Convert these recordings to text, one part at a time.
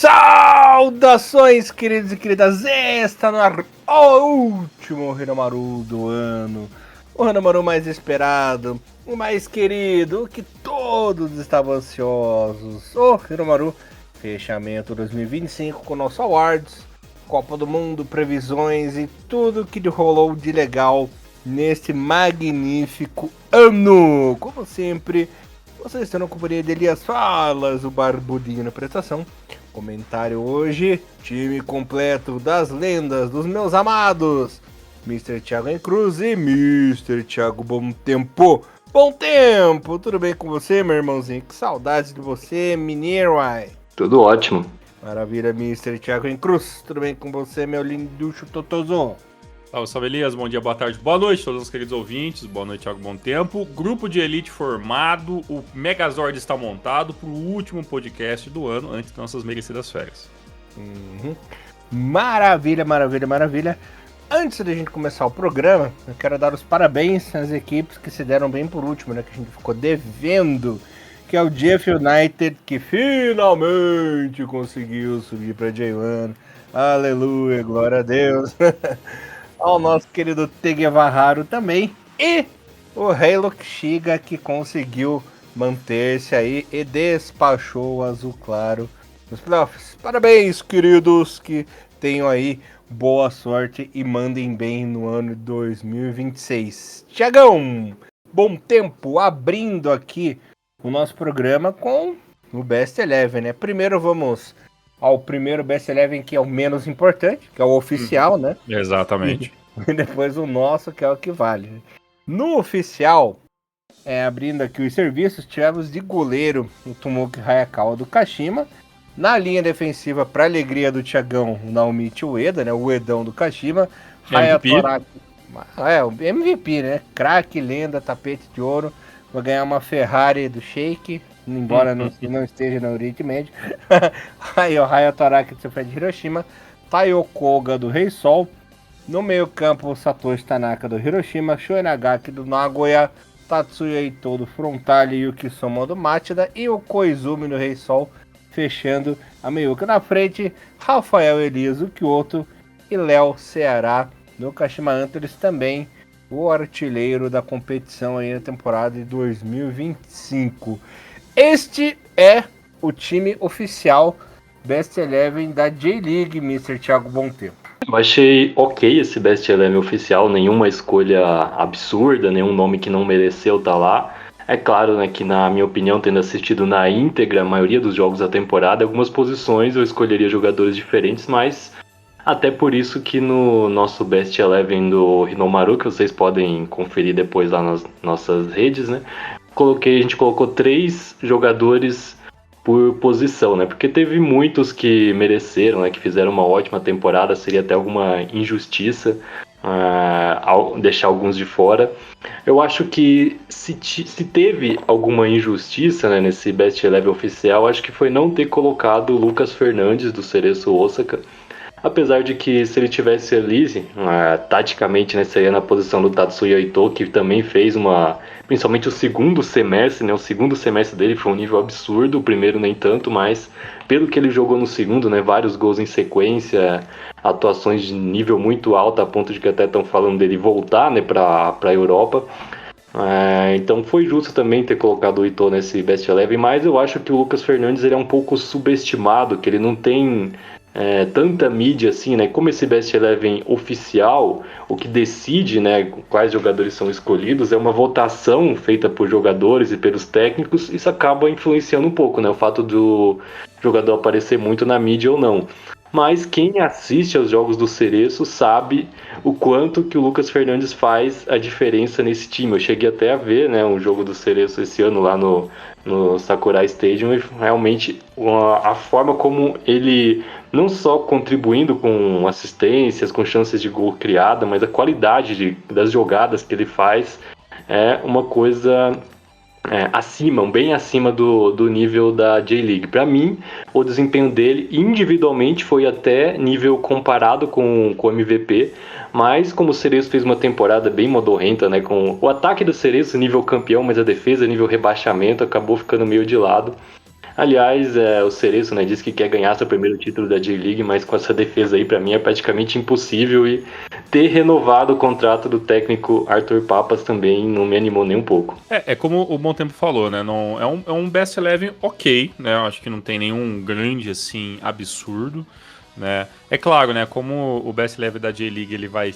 Saudações, queridos e queridas! Está no ar o último Hinomaru do ano. O Hinomaru mais esperado, o mais querido, o que todos estavam ansiosos. O Hinomaru fechamento 2025 com nosso Awards, Copa do Mundo, previsões e tudo que rolou de legal neste magnífico ano. Como sempre, vocês estão na companhia de Elias Falas, o barbudinho na prestação. Comentário hoje, time completo das lendas dos meus amados, Mr. Thiago Cruz e Mr. Thiago Bom Tempo. Bom tempo, tudo bem com você, meu irmãozinho? Que saudades de você, mineiro, ai. Tudo ótimo. Maravilha, Mr. Thiago Cruz, tudo bem com você, meu linducho Totozão? Salve, salve, Elias. Bom dia, boa tarde, boa noite a todos os queridos ouvintes. Boa noite, Thiago Bom Tempo. Grupo de elite formado, o Megazord está montado para o último podcast do ano, antes das nossas merecidas férias. Maravilha, maravilha, maravilha. Antes da gente começar o programa, eu quero dar os parabéns às equipes que se deram bem por último, né? Que a gente ficou devendo, que é o Jeff United, que finalmente conseguiu subir para J1. Aleluia, glória a Deus. Ao nosso querido Tegevaharu também. E o Halo Shiga, que conseguiu manter-se aí e despachou o azul claro nos playoffs. Parabéns, queridos, que tenham aí boa sorte e mandem bem no ano 2026. Tiagão, Bom Tempo, abrindo aqui o nosso programa com o Best Eleven, né? Primeiro vamos ao primeiro Best Eleven, que é o menos importante, que é o oficial, né? Exatamente. E depois o nosso, que é o que vale. No oficial, abrindo aqui os serviços, tivemos de goleiro o Tomoki Hayakawa do Kashima. Na linha defensiva, para alegria do Thiagão, o Naomichi Ueda, né? O Uedão do Kashima. MVP. O MVP, né? Craque, lenda, tapete de ouro. Vai ganhar uma Ferrari do Sheik, embora não esteja no Oriente Médio. Aí o Hayatoraki do Sefred de Hiroshima. Taiyo Koga do Rei Sol. No meio campo, o Satoshi Tanaka do Hiroshima. Sho Nagaki do Nagoya. Tatsuya Ito do Frontale. Yuki Soma do Machida. E o Koizumi do Rei Sol, fechando a meiuca. Na frente, Rafael Elias do Kyoto e Léo Ceará no Kashima Antlers, também o artilheiro da competição aí na temporada de 2025. Este é o time oficial Best Eleven da J-League, Mr. Thiago Bom Tempo. Eu achei ok esse Best Eleven oficial, nenhuma escolha absurda, nenhum nome que não mereceu estar lá. É claro, né, que na minha opinião, tendo assistido na íntegra a maioria dos jogos da temporada, algumas posições eu escolheria jogadores diferentes, mas até por isso que no nosso Best Eleven do Hinomaru, que vocês podem conferir depois lá nas nossas redes, né, a gente colocou 3 jogadores por posição, né, porque teve muitos que mereceram, né, que fizeram uma ótima temporada, seria até alguma injustiça ao deixar alguns de fora. Eu acho que se teve alguma injustiça, né, nesse Best Eleven oficial, acho que foi não ter colocado o Lucas Fernandes do Cereço Osaka. Apesar de que se ele tivesse ali, taticamente, né, seria na posição do Tatsuya Ito, que também fez principalmente o segundo semestre, né, o segundo semestre dele foi um nível absurdo, o primeiro nem tanto, mas pelo que ele jogou no segundo, né, vários gols em sequência, atuações de nível muito alto, a ponto de que até estão falando dele voltar, né, para a Europa. Então foi justo também ter colocado o Ito nesse Best Eleven, mas eu acho que o Lucas Fernandes ele é um pouco subestimado, que ele não tem tanta mídia assim, né? Como esse Best Eleven oficial, o que decide, né, quais jogadores são escolhidos é uma votação feita por jogadores e pelos técnicos. Isso acaba influenciando um pouco, né? O fato do jogador aparecer muito na mídia ou não. Mas quem assiste aos jogos do Cereço sabe o quanto que o Lucas Fernandes faz a diferença nesse time. Eu cheguei até a ver, né, um jogo do Cereço esse ano lá no Sakurai Stadium, e realmente a forma como ele, não só contribuindo com assistências, com chances de gol criada, mas a qualidade das jogadas que ele faz é uma coisa bem acima do nível da J-League. Para mim, o desempenho dele individualmente foi até nível comparado com o MVP, mas como o Cereço fez uma temporada bem modorrenta, né, com o ataque do Cereço nível campeão, mas a defesa nível rebaixamento, acabou ficando meio de lado. Aliás, o Cereço, né, disse que quer ganhar seu primeiro título da J-League, mas com essa defesa aí, pra mim, é praticamente impossível. E ter renovado o contrato do técnico Arthur Papas também não me animou nem um pouco. É como o Bom Tempo falou, né? Não, é um Best Eleven ok, né? Eu acho que não tem nenhum grande, assim, absurdo, né? É claro, né? Como o Best Eleven da J-League, ele vai...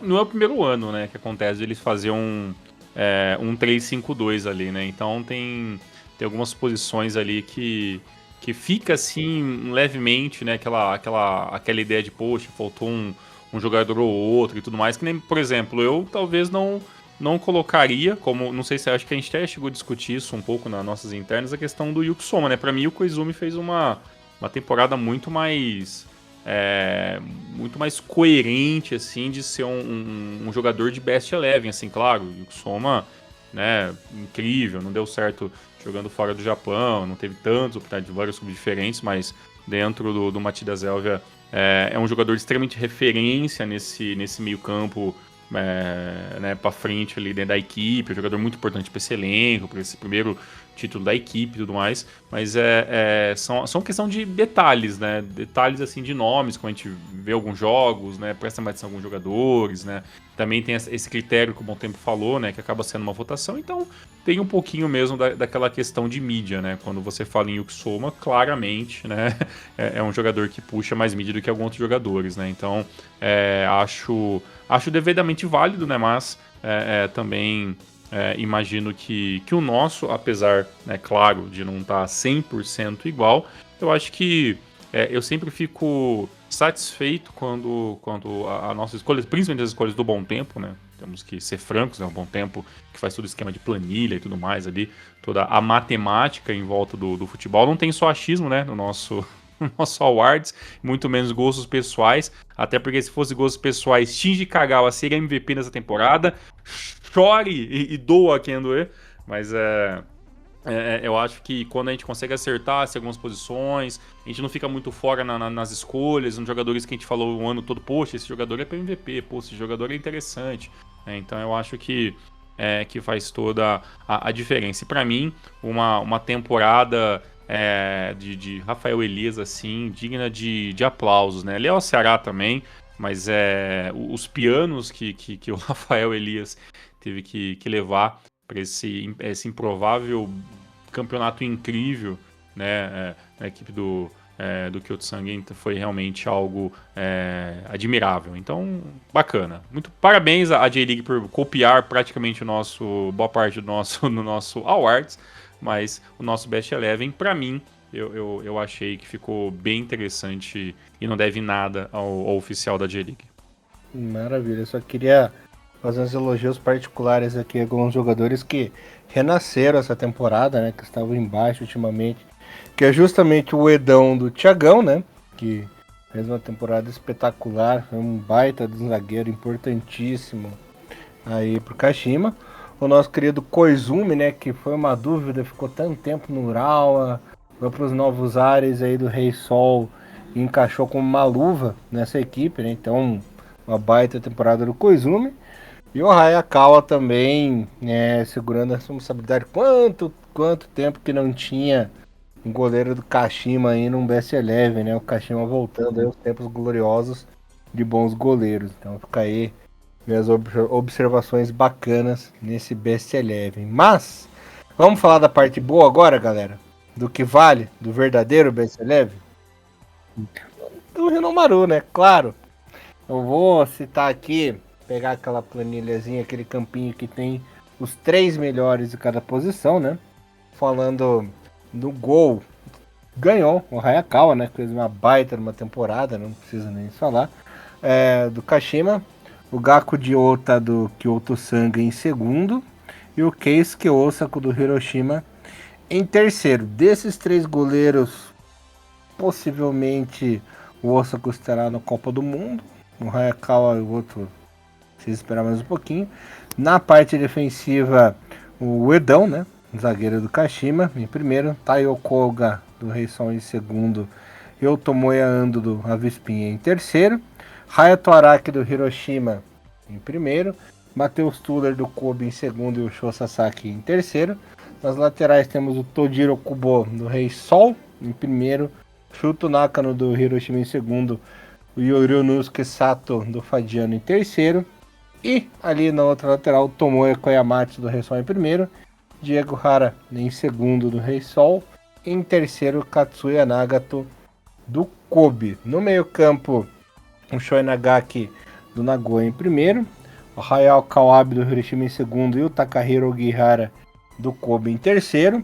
não é o primeiro ano, né? Que acontece eles fazer um 3-5-2 ali, né? Então tem algumas posições ali que fica, assim, levemente, né? Aquela ideia de, poxa, faltou um jogador ou outro e tudo mais. Que nem, por exemplo, eu talvez não colocaria, como, não sei se acho que a gente até chegou a discutir isso um pouco nas nossas internas, a questão do Yuki Soma, né? Pra mim, o Koizumi fez uma temporada muito mais coerente, assim, de ser um jogador de Best Eleven, assim, claro, o Yuki Soma, né, incrível, não deu certo jogando fora do Japão, não teve tantos oportunidades de vários clubes diferentes, mas dentro do Matidas Elvia é um jogador de extremamente referência nesse meio campo, né, para frente ali dentro da equipe, um jogador muito importante para esse elenco, para esse primeiro título da equipe e tudo mais, mas são questão de detalhes, né, detalhes assim de nomes, como a gente vê alguns jogos, né, presta mais atenção a alguns jogadores, né, também tem esse critério que o Bom Tempo falou, né, que acaba sendo uma votação, então tem um pouquinho mesmo daquela questão de mídia, né, quando você fala em Yuki Soma, claramente, né, é um jogador que puxa mais mídia do que alguns outros jogadores, né, então acho devidamente válido, né? Mas também imagino que o nosso, apesar, né, claro, de não estar 100% igual, eu acho que eu sempre fico satisfeito quando a nossa escolha, principalmente as escolhas do Bom Tempo, né? Temos que ser francos, né? O Bom Tempo que faz todo o esquema de planilha e tudo mais ali, toda a matemática em volta do futebol. Não tem só achismo, né? No nosso awards, muito menos gostos pessoais, até porque se fosse gostos pessoais, Shinji Kagawa seria MVP nessa temporada, chore e doa quem doer, mas eu acho que quando a gente consegue acertar algumas posições, a gente não fica muito fora nas escolhas, nos jogadores que a gente falou o ano todo, poxa, esse jogador é para MVP, pô, esse jogador é interessante, então eu acho que faz toda a diferença. E para mim, uma temporada de Rafael Elias, assim, digna de aplausos, né? Léo Ceará também, mas os pianos que o Rafael Elias teve que levar para esse improvável campeonato incrível, né? A equipe do Kyoto Sangen foi realmente algo admirável. Então, bacana. Muito parabéns à J-League por copiar praticamente boa parte do nosso awards, mas o nosso Best Eleven, para mim, eu achei que ficou bem interessante e não deve nada ao oficial da J-League. Maravilha, eu só queria fazer uns elogios particulares aqui a alguns jogadores que renasceram essa temporada, né, que estavam embaixo ultimamente, que é justamente o Edão do Thiagão, né, que fez uma temporada espetacular, foi um baita de um zagueiro importantíssimo aí pro Kashima. O nosso querido Koizumi, né, que foi uma dúvida, ficou tanto tempo no Urawa, foi para os novos ares aí do Rei Sol e encaixou como uma luva nessa equipe, né, então uma baita temporada do Koizumi. E o Hayakawa também, segurando a responsabilidade. Quanto tempo que não tinha um goleiro do Kashima aí num Best Eleven, né? O Kashima voltando aí aos tempos gloriosos de bons goleiros. Então fica aí minhas observações bacanas nesse Best Eleven. Mas, vamos falar da parte boa agora, galera? Do que vale, do verdadeiro Best Eleven? Do Hinomaru, né? Claro. Eu vou citar aqui, pegar aquela planilhazinha, aquele campinho que tem os 3 melhores de cada posição, né? Falando do gol, ganhou o Hayakawa, né? Fez uma baita numa temporada, não precisa nem falar. Do Kashima, o Gaku de Ota do Kyoto Sanga em segundo e o Keisuke Osako do Hiroshima em terceiro. Desses 3 goleiros, possivelmente o Osako estará na Copa do Mundo. O Hayakawa e o outro, precisa esperar mais um pouquinho. Na parte defensiva, o Edão, né? Zagueiro do Kashima em primeiro. Taiyo Koga do Rei Sol em segundo. E o Tomoya Ando do Avispinha em terceiro. Hayato Araki do Hiroshima em primeiro. Matheus Tuller do Kobe em segundo e o Sho Sasaki em terceiro. Nas laterais temos o Tojiro Kubo do Rei Sol em primeiro, Shuto Nakano do Hiroshima em segundo, o Yorinosuke Sato do Fadiano em terceiro, e ali na outra lateral o Tomoya Koyamatsu do Rei Sol em primeiro, Diego Hara em segundo do Rei Sol, em terceiro Katsuya Nagato do Kobe. No meio campo o Shoei Nagaki do Nagoya em primeiro, o Hayao Kawabe do Hiroshima em segundo e o Takahiro Ogihara do Kobe em terceiro,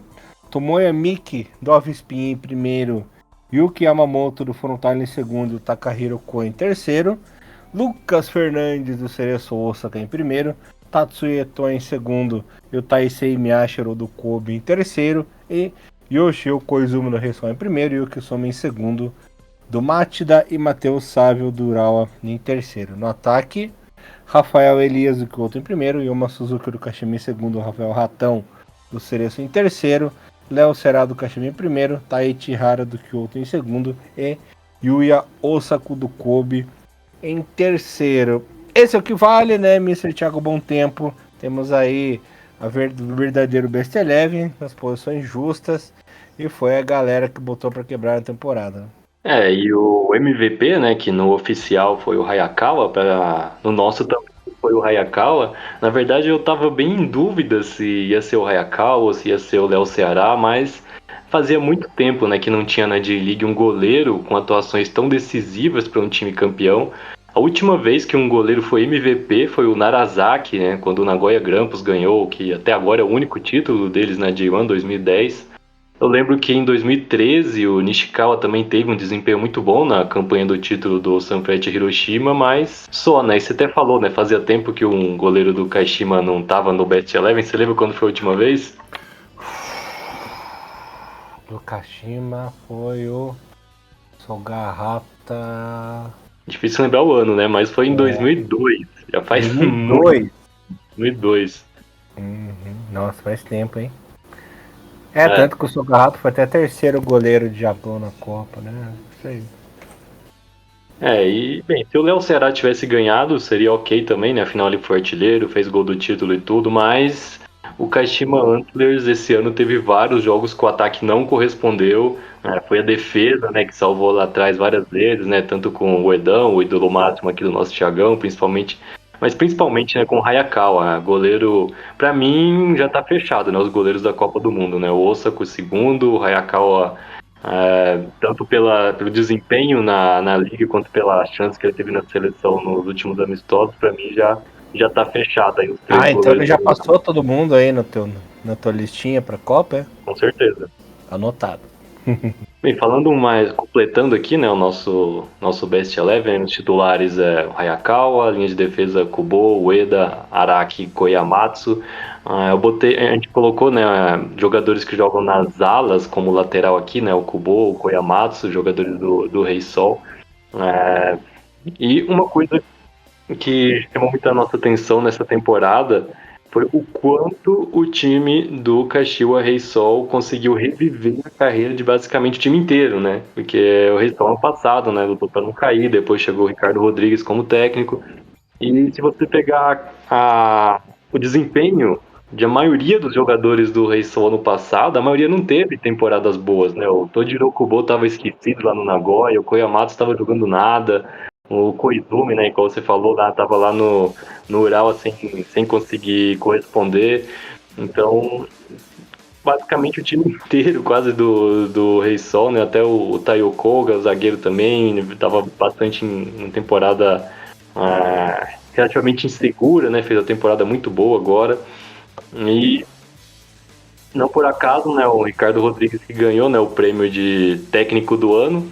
Tomoya Miki do Avispin em primeiro, Yuki Yamamoto do Frontale em segundo e o Takahiro Ko em terceiro, Lucas Fernandes do Cereço Osaka em primeiro, Tatsuya Eto'o em segundo e o Taisei Miyashiro do Kobe em terceiro, e Yoshio Koizumi do Reisol em primeiro e o Kisome em segundo, do Matida e Matheus Sávio do Urawa em terceiro. No ataque, Rafael Elias do Kyoto em primeiro, Yoma Suzuki do Kashima em segundo, Rafael Ratão do Cereço em terceiro, Léo Será do Kashima em primeiro, Taichi Hara do Kyoto em segundo e Yuya Osako do Kobe em terceiro. Esse é o que vale, né, Mr. Thiago Bom Tempo? Temos aí o verdadeiro Best Eleven nas posições justas e foi a galera que botou para quebrar a temporada. E o MVP, né, que no oficial foi o Hayakawa, no nosso também foi o Hayakawa. Na verdade, eu tava bem em dúvida se ia ser o Hayakawa ou se ia ser o Léo Ceará, mas fazia muito tempo, né, que não tinha na J-League um goleiro com atuações tão decisivas para um time campeão. A última vez que um goleiro foi MVP foi o Narazaki, né, quando o Nagoya Grampus ganhou, que até agora é o único título deles na J1 2010. Eu lembro que em 2013 o Nishikawa também teve um desempenho muito bom na campanha do título do Sanfrecce Hiroshima, mas só, né? E você até falou, né? Fazia tempo que um goleiro do Kashima não tava no Best Eleven. Você lembra quando foi a última vez? Do Kashima foi o Sogarrata. Difícil lembrar o ano, né? Mas foi em 2002. Já faz 2002. 2002. Nossa, faz tempo, hein? Tanto que o Sogarrato foi até terceiro goleiro de Japão na Copa, né? Isso aí. E, bem, se o Léo Ceará tivesse ganhado, seria ok também, né? Afinal, ele foi artilheiro, fez gol do título e tudo, mas o Kashima Antlers esse ano teve vários jogos que o ataque não correspondeu. Foi a defesa, né, que salvou lá atrás várias vezes, né? Tanto com o Edão, o ídolo máximo aqui do nosso Thiagão, principalmente. Mas principalmente, né, com o Hayakawa, goleiro, pra mim, já tá fechado, né? Os goleiros da Copa do Mundo, né? O Osako, o segundo, o Hayakawa. Tanto pelo desempenho na liga quanto pela chance que ele teve na seleção nos últimos amistosos, para mim já tá fechado aí os três então ele já passou todo mundo aí na tua listinha pra Copa, é? Com certeza. Anotado. Bem, falando mais, completando aqui, né, o nosso Best Eleven, os titulares é o Hayakawa, linha de defesa Kubo, Ueda, Araki, Koyamatsu. A gente colocou, né, jogadores que jogam nas alas como lateral aqui, né, o Kubo, o Koyamatsu, jogadores do Rei Sol. E uma coisa que chamou muita nossa atenção nessa temporada foi o quanto o time do Kashiwa Reysol conseguiu reviver a carreira de basicamente o time inteiro, né? Porque o Reysol ano passado, né, lutou para não cair, depois chegou o Ricardo Rodrigues como técnico. E se você pegar o desempenho de a maioria dos jogadores do Reysol ano passado, a maioria não teve temporadas boas, né? O Tojiro Kubo estava esquecido lá no Nagoya, o Koyamatsu estava jogando nada, o Koizumi, né, igual você falou, tava lá no Ural sem conseguir corresponder. Então, basicamente o time inteiro quase do Rei Sol, né, até o Taiyo Koga, o zagueiro também, estava bastante em temporada relativamente insegura, né, fez a temporada muito boa agora. E não por acaso, né, o Ricardo Rodrigues que ganhou, né, o prêmio de técnico do ano.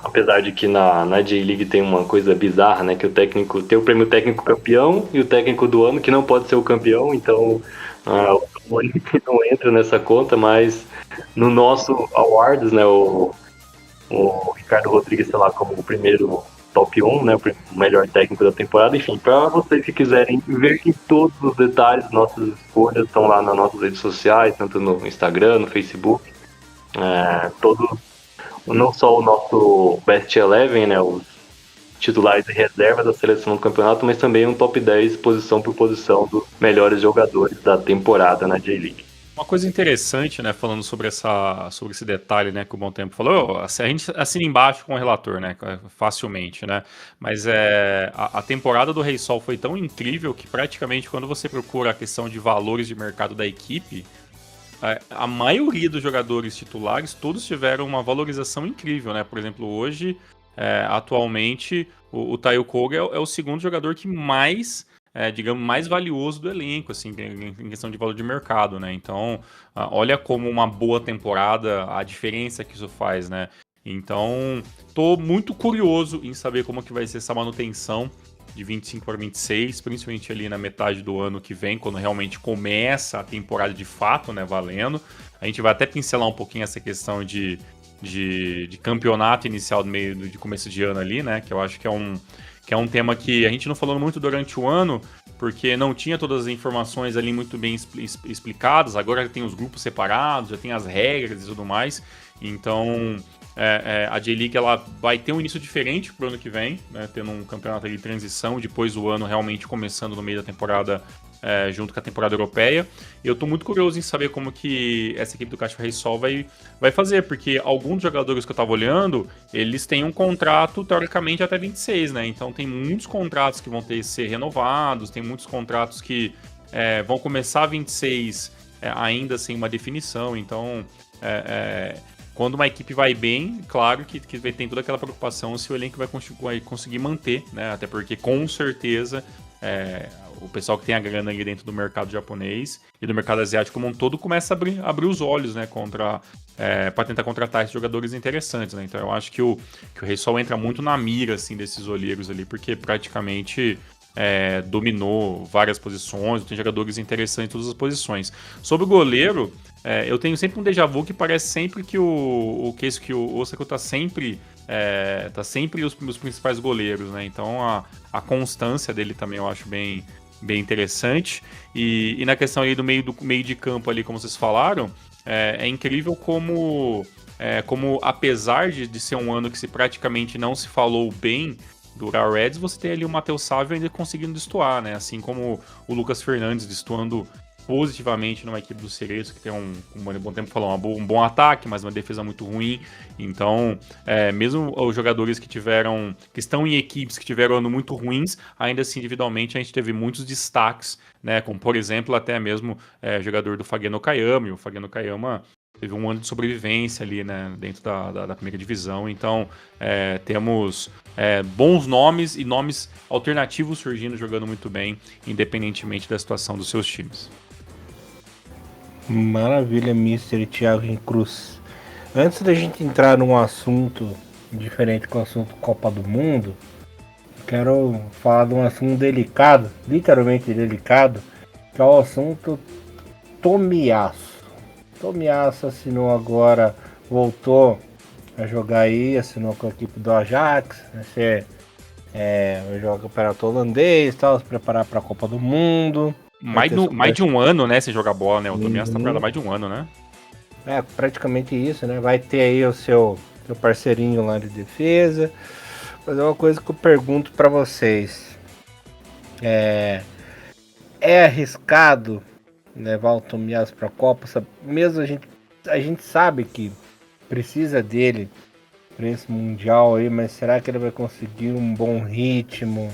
Apesar de que na J-League tem uma coisa bizarra, né? Que o técnico tem o prêmio técnico campeão e o técnico do ano que não pode ser o campeão, então o Olímpio não entra nessa conta, mas no nosso awards, né? O Ricardo Rodrigues está lá como o primeiro top 1, né? O melhor técnico da temporada. Enfim, para vocês que quiserem ver em todos os detalhes, nossas escolhas estão lá nas nossas redes sociais, tanto no Instagram, no Facebook, não só o nosso Best Eleven, né, os titulares e reservas da seleção do campeonato, mas também um top 10 posição por posição dos melhores jogadores da temporada na J-League. Uma coisa interessante, né, falando sobre esse detalhe, né, que o Bom Tempo falou, a gente assina embaixo com o relator, né, facilmente, né, mas a temporada do Rei Sol foi tão incrível que praticamente quando você procura a questão de valores de mercado da equipe, a maioria dos jogadores titulares, todos tiveram uma valorização incrível, né, por exemplo, hoje, atualmente, o Taiyo Koga é o segundo jogador que mais digamos, mais valioso do elenco, assim, em questão de valor de mercado, né? Então, olha como uma boa temporada, a diferença que isso faz, né? Então, tô muito curioso em saber como que vai ser essa manutenção de 25 para 26, principalmente ali na metade do ano que vem, quando realmente começa a temporada de fato, né, valendo. A gente vai até pincelar um pouquinho essa questão de campeonato inicial do meio de começo de ano ali, né? Que eu acho que é um tema que a gente não falou muito durante o ano, porque não tinha todas as informações ali muito bem explicadas. Agora já tem os grupos separados, já tem as regras e tudo mais. Então, a J-League ela vai ter um início diferente pro ano que vem, né? Tendo um campeonato de transição, depois o ano realmente começando no meio da temporada, junto com a temporada europeia. E eu tô muito curioso em saber como que essa equipe do Casper Rei Sol vai fazer, porque alguns jogadores que eu tava olhando, eles têm um contrato, teoricamente, até 26, né? Então tem muitos contratos que vão ter que ser renovados, tem muitos contratos que vão começar a 26 ainda sem uma definição. Então, quando uma equipe vai bem, claro que tem toda aquela preocupação se o elenco vai conseguir manter, né? Até porque, com certeza, o pessoal que tem a grana ali dentro do mercado japonês e do mercado asiático como um todo começa a abrir os olhos, né, para tentar contratar esses jogadores interessantes, né? Então eu acho que o Rei Sol entra muito na mira, assim, desses olheiros ali, porque praticamente dominou várias posições, tem jogadores interessantes em todas as posições. Sobre o goleiro, eu tenho sempre um déjà vu que parece sempre que o Osaka tá sempre os principais goleiros, né? Então a constância dele também eu acho bem interessante. E na questão aí do meio de campo ali, como vocês falaram, é incrível como apesar de ser um ano que se praticamente não se falou bem do Ura Reds, você tem ali o Matheus Sávio ainda conseguindo destoar, né? Assim como o Lucas Fernandes destoando positivamente numa equipe do Cereço, que tem um bom tempo falou, um bom ataque, mas uma defesa muito ruim. Então, mesmo os jogadores que estão em equipes que tiveram ano muito ruins, ainda assim, individualmente, a gente teve muitos destaques, né? Como, por exemplo, até mesmo jogador do Fageno Kayama, e o Fageno Kayama teve um ano de sobrevivência ali, né, dentro da primeira divisão. Então, temos bons nomes e nomes alternativos surgindo, jogando muito bem, independentemente da situação dos seus times. Maravilha, Mr. Thiago Cruz. Antes da gente entrar num assunto diferente com o assunto Copa do Mundo, quero falar de um assunto delicado, literalmente delicado, que é o assunto Tomiyasu. Tomiyasu assinou agora, voltou a jogar aí, assinou com a equipe do Ajax, joga campeonato holandês, tal, se preparar para a Copa do Mundo. Mais de um ano, né, sem jogar bola, né? O Tomiyasu tá pra mais de um ano, né? Praticamente isso, né? Vai ter aí o seu parceirinho lá de defesa. Mas é uma coisa que eu pergunto para vocês. É arriscado levar o Tomiyasu pra Copa? Mesmo a gente sabe que precisa dele para esse Mundial aí, mas será que ele vai conseguir um bom ritmo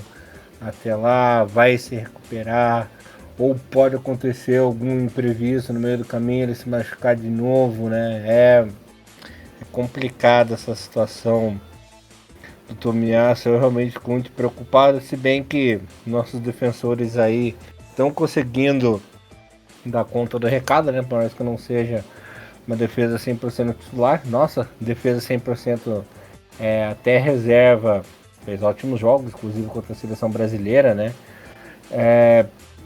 até lá? Vai se recuperar? Ou pode acontecer algum imprevisto no meio do caminho, ele se machucar de novo, né? É complicada essa situação do Tomiyasu. Eu realmente fico muito preocupado, se bem que nossos defensores aí estão conseguindo dar conta do recado, né? Por mais que não seja uma defesa 100% titular. Nossa, defesa 100% até reserva. Fez ótimos jogos, inclusive contra a seleção brasileira, né?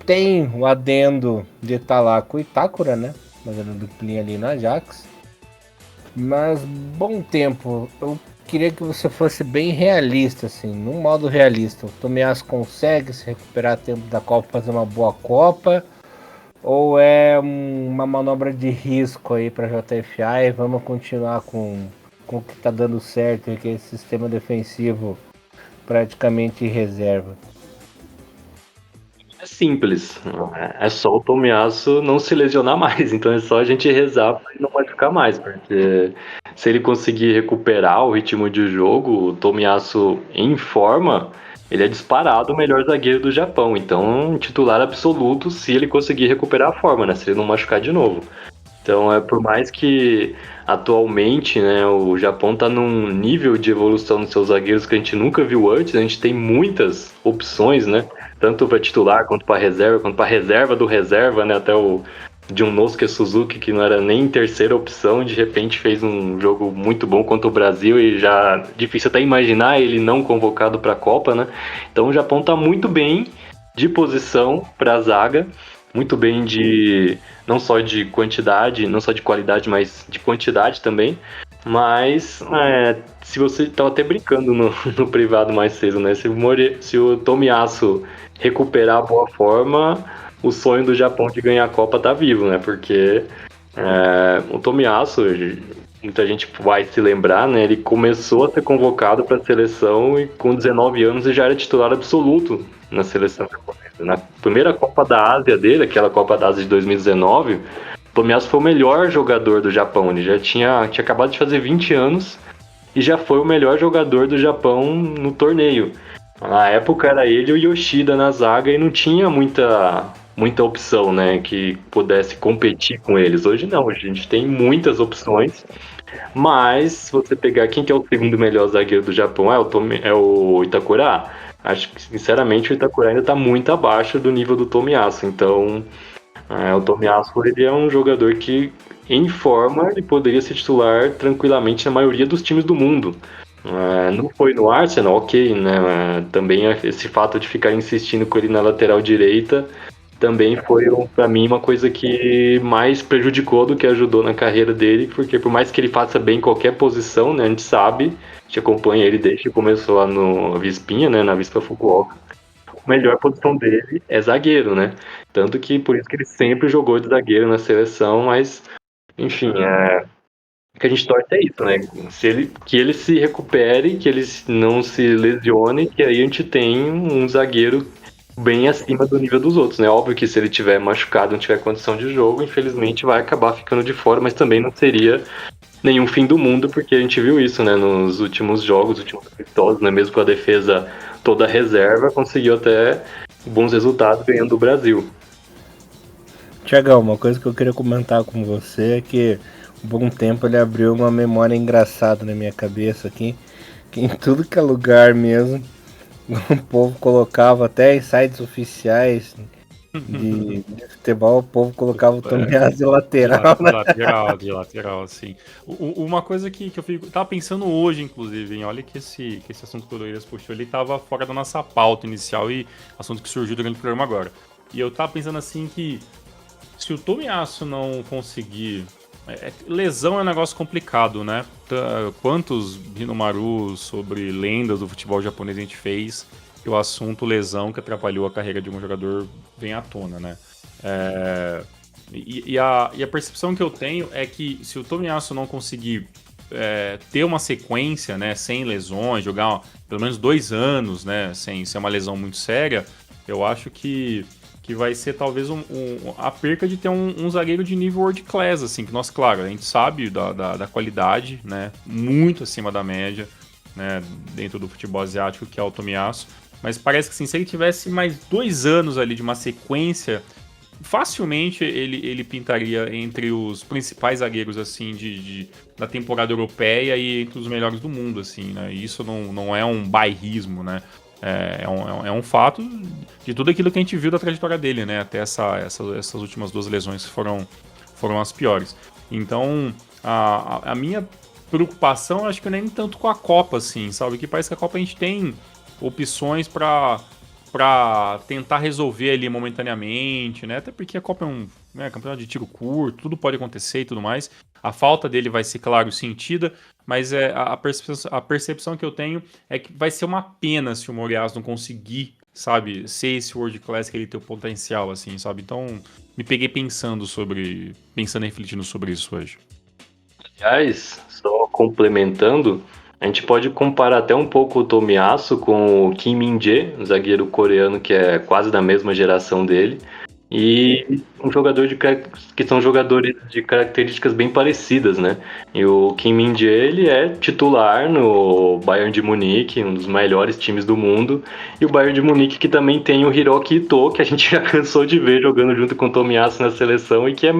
Tem o adendo de estar lá com o Itakura, né? Fazendo duplinha ali na Ajax. Mas, bom tempo, eu queria que você fosse bem realista, assim, num modo realista. O Tomiyasu consegue se recuperar a tempo da Copa, fazer uma boa Copa? Ou é uma manobra de risco aí para a JFA e vamos continuar com o que está dando certo, que é esse sistema defensivo praticamente reserva? É simples. É só o Tomiyasu não se lesionar mais. Então é só a gente rezar para ele não machucar mais. Porque se ele conseguir recuperar o ritmo de jogo, o Tomiyasu em forma, ele é disparado o melhor zagueiro do Japão. Então, titular absoluto se ele conseguir recuperar a forma, né? Se ele não machucar de novo. Então, por mais que atualmente, né, o Japão está num nível de evolução dos seus zagueiros que a gente nunca viu antes, a gente tem muitas opções, né? Tanto para titular quanto para reserva, quanto para reserva do reserva, né? Até o Junnosuke Suzuki, que não era nem terceira opção, de repente fez um jogo muito bom contra o Brasil e já difícil até imaginar ele não convocado para a Copa, né? Então o Japão está muito bem de posição para a zaga, muito bem de não só de quantidade, não só de qualidade, mas de quantidade também. Mas se você estava até brincando no privado mais cedo, né? Se o Tomiyasu recuperar a boa forma, o sonho do Japão de ganhar a Copa tá vivo, né? Porque o Tomiyasu, muita gente vai se lembrar, né? Ele começou a ser convocado para a seleção e com 19 anos ele já era titular absoluto na seleção japonesa. Na primeira Copa da Ásia dele, aquela Copa da Ásia de 2019, o Tomiyasu foi o melhor jogador do Japão. Ele já tinha acabado de fazer 20 anos e já foi o melhor jogador do Japão no torneio. Na época era ele e o Yoshida na zaga e não tinha muita opção, né, que pudesse competir com eles. Hoje não, hoje a gente tem muitas opções, mas se você pegar quem que é o segundo melhor zagueiro do Japão, é o Itakura. Acho que, sinceramente, o Itakura ainda está muito abaixo do nível do Tomiyasu. Então, o Tomiyasu ele é um jogador que, em forma, ele poderia ser titular tranquilamente na maioria dos times do mundo. Não foi no Arsenal, ok, né? Também esse fato de ficar insistindo com ele na lateral direita também foi, para mim, uma coisa que mais prejudicou do que ajudou na carreira dele, porque por mais que ele faça bem em qualquer posição, né? A gente sabe, a gente acompanha ele desde que começou lá no Vispinha, né? Na Vispa Fukuoka. A melhor posição dele é zagueiro, né? Tanto que por isso que ele sempre jogou de zagueiro na seleção, mas enfim, o que a gente torce é isso, né? Que ele se recupere, que ele não se lesione, que aí a gente tem um zagueiro bem acima do nível dos outros, né? Óbvio que se ele tiver machucado, não tiver condição de jogo, infelizmente vai acabar ficando de fora, mas também não seria nenhum fim do mundo, porque a gente viu isso, né? Nos últimos jogos, últimos vitórias, né? Mesmo com a defesa toda reserva, conseguiu até bons resultados ganhando do Brasil. Tiagão, uma coisa que eu queria comentar com você é que um bom tempo ele abriu uma memória engraçada na minha cabeça aqui, que em tudo que é lugar mesmo, o povo colocava até em sites oficiais de futebol, o povo colocava o Tomiyasu de lateral, De né? lateral, assim. Uma coisa que eu tava pensando hoje, inclusive, hein? Olha que esse assunto que o Loiras puxou, ele tava fora da nossa pauta inicial e assunto que surgiu durante o programa agora. E eu tava pensando assim que se o Tomiyasu não conseguir... lesão é um negócio complicado, né? Quantos Hinomaru sobre lendas do futebol japonês a gente fez que o assunto lesão que atrapalhou a carreira de um jogador vem à tona, né? E a percepção que eu tenho é que se o Tomiyasu não conseguir ter uma sequência, né, sem lesões, jogar pelo menos 2 anos, né, sem ser uma lesão muito séria, eu acho que vai ser talvez a perca de ter um zagueiro de nível world class, assim, que nós, claro, a gente sabe da qualidade, né, muito acima da média, né, dentro do futebol asiático, que é o Tomiyasu, mas parece que assim, se ele tivesse mais 2 anos ali de uma sequência, facilmente ele pintaria entre os principais zagueiros assim da temporada europeia e entre os melhores do mundo, assim, né? E isso não é um bairrismo, né? É um fato de tudo aquilo que a gente viu da trajetória dele, né? Até essas últimas 2 lesões foram as piores. Então, a minha preocupação, acho que nem tanto com a Copa, assim, sabe? Que parece que a Copa a gente tem opções para tentar resolver ali momentaneamente, né? Até porque a Copa é um campeonato de tiro curto, tudo pode acontecer e tudo mais. A falta dele vai ser, claro, sentida, mas a percepção que eu tenho é que vai ser uma pena se o Moriyasu não conseguir, sabe, ser esse World Class que ele tem o potencial, assim, sabe? Então, me peguei pensando e refletindo sobre isso hoje. Aliás, só complementando, A gente pode comparar até um pouco o Tomiyasu com o Kim Min-jae, um zagueiro coreano que é quase da mesma geração dele, e um jogador que são jogadores de características bem parecidas, né? E o Kim Min-jae, ele é titular no Bayern de Munique, um dos melhores times do mundo, e o Bayern de Munique que também tem o Hiroki Ito, que a gente já cansou de ver jogando junto com o Tomiyasu na seleção e que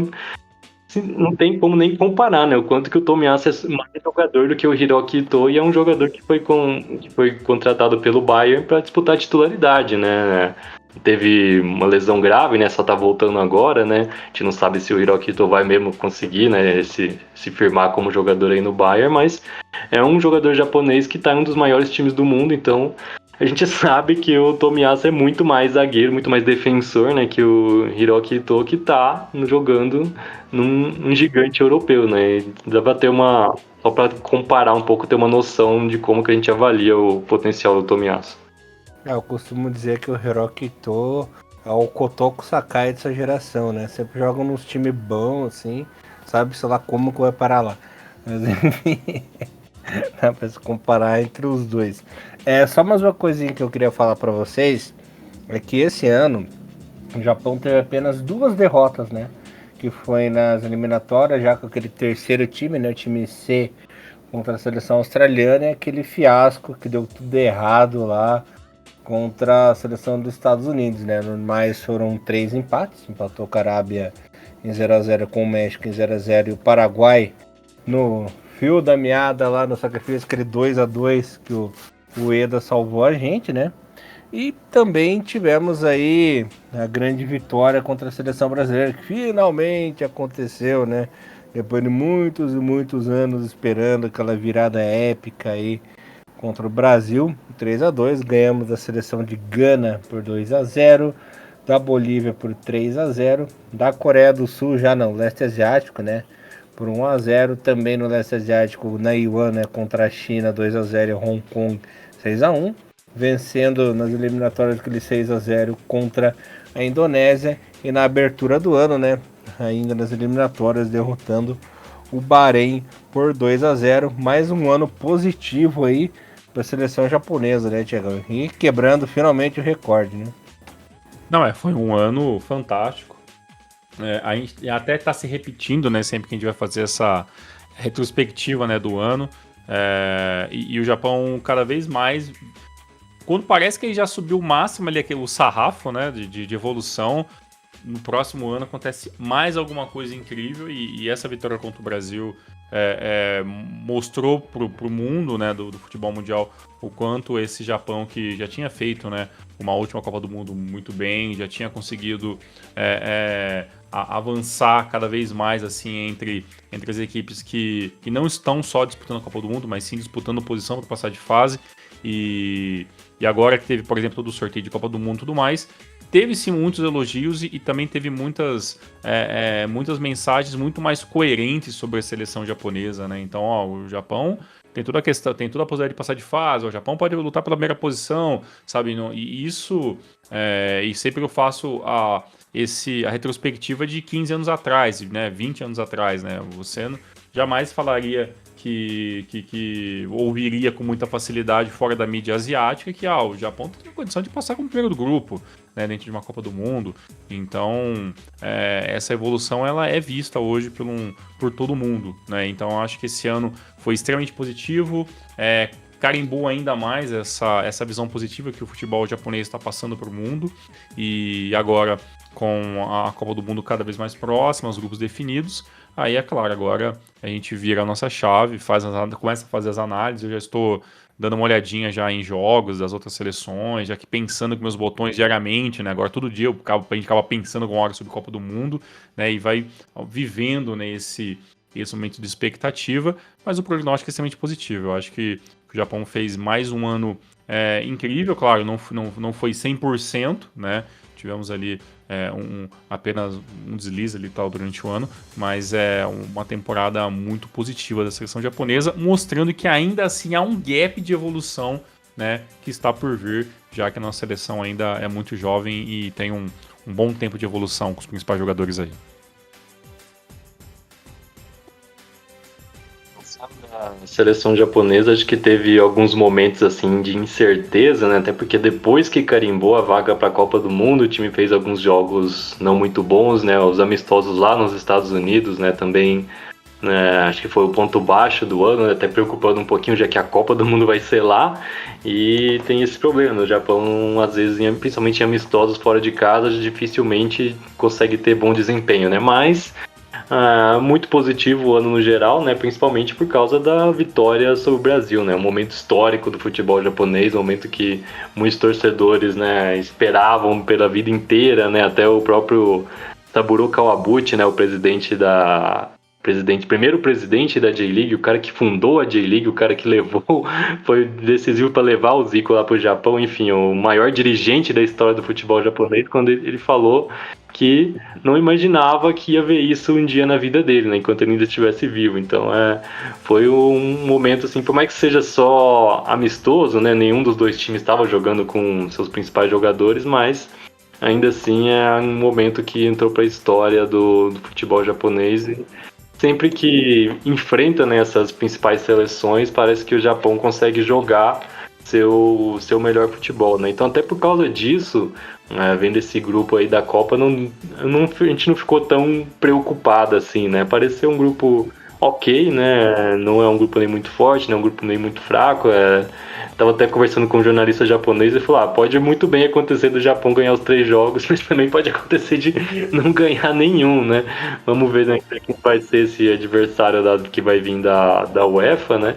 não tem como nem comparar, né? O quanto que o Tomiyasu é mais jogador do que o Hiroki Ito, e é um jogador que foi contratado pelo Bayern para disputar a titularidade, né? Teve uma lesão grave, né? Só tá voltando agora, né? A gente não sabe se o Hiroki Ito vai mesmo conseguir, né? Se firmar como jogador aí no Bayern, mas é um jogador japonês que tá em um dos maiores times do mundo, então a gente sabe que o Tomiyasu é muito mais zagueiro, muito mais defensor, né? Que o Hiroki Ito, que tá jogando num gigante europeu, né? E dá pra ter só pra comparar um pouco, ter uma noção de como que a gente avalia o potencial do Tomiyasu. Eu costumo dizer que o Hiroki Ito é o Kotoko Sakai dessa geração, né? Sempre joga nos times bons, assim, sabe, sei lá como que vai parar lá. Mas enfim, dá pra se comparar entre os dois. Só mais uma coisinha que eu queria falar pra vocês, é que esse ano o Japão teve apenas 2 derrotas, né? Que foi nas eliminatórias, já com aquele terceiro time, né? O time C contra a seleção australiana, e aquele fiasco que deu tudo errado lá contra a seleção dos Estados Unidos, né? No mais foram 3 empates, empatou com a Arábia em 0x0, com o México em 0x0 e o Paraguai no fio da meada lá no sacrifício, aquele 2x2 que o Ueda salvou a gente, né? E também tivemos aí a grande vitória contra a seleção brasileira, que finalmente aconteceu, né? Depois de muitos e muitos anos esperando aquela virada épica aí contra o Brasil, 3x2, ganhamos da seleção de Gana por 2x0, da Bolívia por 3x0, da Coreia do Sul já no leste asiático, né, por 1x0, também no leste asiático na Iwan, né, contra a China 2x0 e Hong Kong 6x1, vencendo nas eliminatórias aquele 6x0 contra a Indonésia, e na abertura do ano, né, ainda nas eliminatórias, derrotando o Bahrein por 2x0, mais um ano positivo aí para a seleção japonesa, né, Thiago? E quebrando finalmente o recorde, né? Não, foi um ano fantástico. A gente até está se repetindo, né, sempre que a gente vai fazer essa retrospectiva, né, do ano. E o Japão cada vez mais, quando parece que ele já subiu o máximo ali, o sarrafo, né, de evolução, no próximo ano acontece mais alguma coisa incrível, e essa vitória contra o Brasil mostrou pro mundo, né, do futebol mundial, o quanto esse Japão, que já tinha feito, né, uma última Copa do Mundo muito bem, já tinha conseguido avançar cada vez mais assim entre as equipes que não estão só disputando a Copa do Mundo, mas sim disputando posição para passar de fase. E agora que teve, por exemplo, todo o sorteio de Copa do Mundo e tudo mais, teve sim muitos elogios e também teve muitas mensagens muito mais coerentes sobre a seleção japonesa, né? Então, o Japão tem toda a questão, tem toda a possibilidade de passar de fase, o Japão pode lutar pela primeira posição, sabe? E isso, e sempre eu faço a retrospectiva de 15 anos atrás, né? 20 anos atrás, né? Você jamais falaria que ouviria com muita facilidade fora da mídia asiática que o Japão tem condição de passar como primeiro do grupo, né, dentro de uma Copa do Mundo. Então, essa evolução ela é vista hoje por todo mundo, né? Então, eu acho que esse ano foi extremamente positivo, carimbou ainda mais essa visão positiva que o futebol japonês está passando para o mundo, e agora com a Copa do Mundo cada vez mais próxima, os grupos definidos, aí é claro, agora a gente vira a nossa chave, começa a fazer as análises. Eu já estou dando uma olhadinha já em jogos das outras seleções, já que pensando com meus botões diariamente, né? Agora todo dia a gente acaba pensando alguma hora sobre Copa do Mundo, né? E vai vivendo, né, esse momento de expectativa, mas o prognóstico é extremamente positivo. Eu acho que o Japão fez mais um ano incrível, claro, não foi 100%, né? Tivemos ali apenas um deslize ali tal durante o ano, mas é uma temporada muito positiva da seleção japonesa, mostrando que ainda assim há um gap de evolução, né, que está por vir, já que a nossa seleção ainda é muito jovem e tem um bom tempo de evolução com os principais jogadores aí. seleção japonesa acho que teve alguns momentos assim de incerteza, né? Até porque depois que carimbou a vaga para a Copa do Mundo, o time fez alguns jogos não muito bons, né? Os amistosos lá nos Estados Unidos, né? Também, né? Acho que foi o ponto baixo do ano, né? Até preocupando um pouquinho, já que a Copa do Mundo vai ser lá. E tem esse problema, o Japão às vezes, principalmente em amistosos fora de casa, dificilmente consegue ter bom desempenho, né? Mas muito positivo o ano no geral, né? Principalmente por causa da vitória sobre o Brasil, né? Um momento histórico do futebol japonês, um momento que muitos torcedores, né, esperavam pela vida inteira, né? Até o próprio Saburo Kawabuchi, né, o primeiro presidente da J-League, o cara que fundou a J-League, o cara que levou, foi decisivo para levar o Zico lá pro Japão, enfim, o maior dirigente da história do futebol japonês, quando ele falou que não imaginava que ia ver isso um dia na vida dele, né, enquanto ele ainda estivesse vivo. Então foi um momento assim, por mais que seja só amistoso, né, nenhum dos dois times estava jogando com seus principais jogadores, mas ainda assim é um momento que entrou para a história do futebol japonês. E sempre que enfrenta, né, essas principais seleções, parece que o Japão consegue jogar seu melhor futebol, né? Então, até por causa disso, vendo esse grupo aí da Copa, a gente não ficou tão preocupado assim, né? Pareceu um grupo ok, né? Não é um grupo nem muito forte, não é um grupo nem muito fraco. Tava até conversando com um jornalista japonês e falou: pode muito bem acontecer do Japão ganhar os 3 jogos, mas também pode acontecer de não ganhar nenhum, né? Vamos ver, né, quem vai ser esse adversário que vai vir da UEFA, né?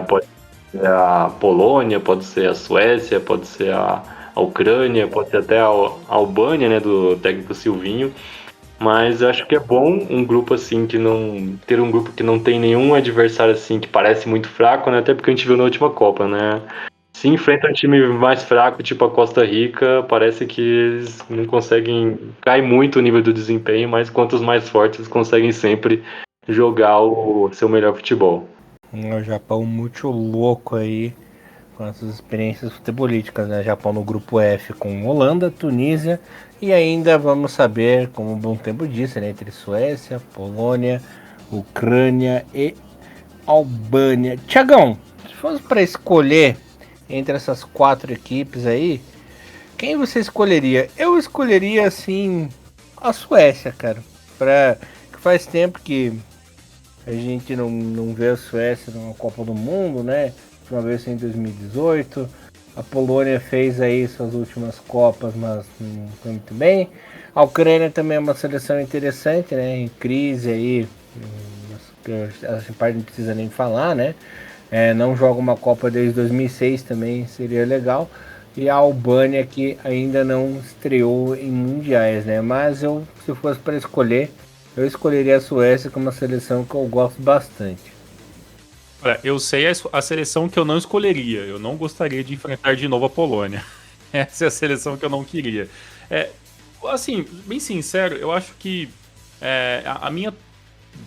Pode ser a Polônia, pode ser a Suécia, pode ser a Ucrânia, pode ser até a Albânia, né, do técnico Silvinho. Mas eu acho que é bom um grupo assim ter um grupo que não tem nenhum adversário assim que parece muito fraco, né? Até porque a gente viu na última Copa, né? Se enfrenta um time mais fraco, tipo a Costa Rica, parece que eles não conseguem, cai muito o nível do desempenho, mas quanto mais fortes conseguem sempre jogar o seu melhor futebol. O Japão muito louco aí com essas experiências futebolísticas, né? Japão no grupo F com Holanda, Tunísia e ainda vamos saber, como o Bom Tempo disse, né? Entre Suécia, Polônia, Ucrânia e Albânia. Tiagão, se fosse para escolher entre essas 4 equipes aí, quem você escolheria? Eu escolheria, assim, a Suécia, cara. Que faz tempo que a gente não vê a Suécia numa Copa do Mundo, né? Uma vez em 2018. A Polônia fez aí suas últimas Copas, mas não foi muito bem. A Ucrânia também é uma seleção interessante, né? Em crise aí, essa parte não precisa nem falar, né? Não joga uma Copa desde 2006 também, seria legal. E a Albânia que ainda não estreou em mundiais, né? Mas se fosse para escolher, eu escolheria a Suécia como uma seleção que eu gosto bastante. Olha, eu sei a seleção que eu não escolheria. Eu não gostaria de enfrentar de novo a Polônia. Essa é a seleção que eu não queria. Assim, bem sincero, eu acho que a minha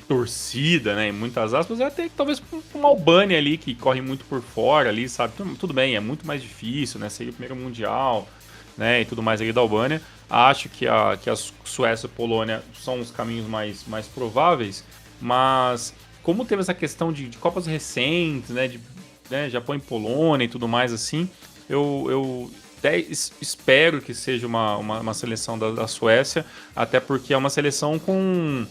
torcida, né, em muitas aspas, é até talvez uma Albânia ali, que corre muito por fora ali, sabe? Tudo bem, é muito mais difícil, né? Seria o primeiro Mundial, né, e tudo mais ali da Albânia. Acho que a Suécia e a Polônia são os caminhos mais prováveis, mas como teve essa questão de Copas recentes, né, Japão e Polônia e tudo mais assim, eu até espero que seja uma seleção da Suécia, até porque é uma seleção com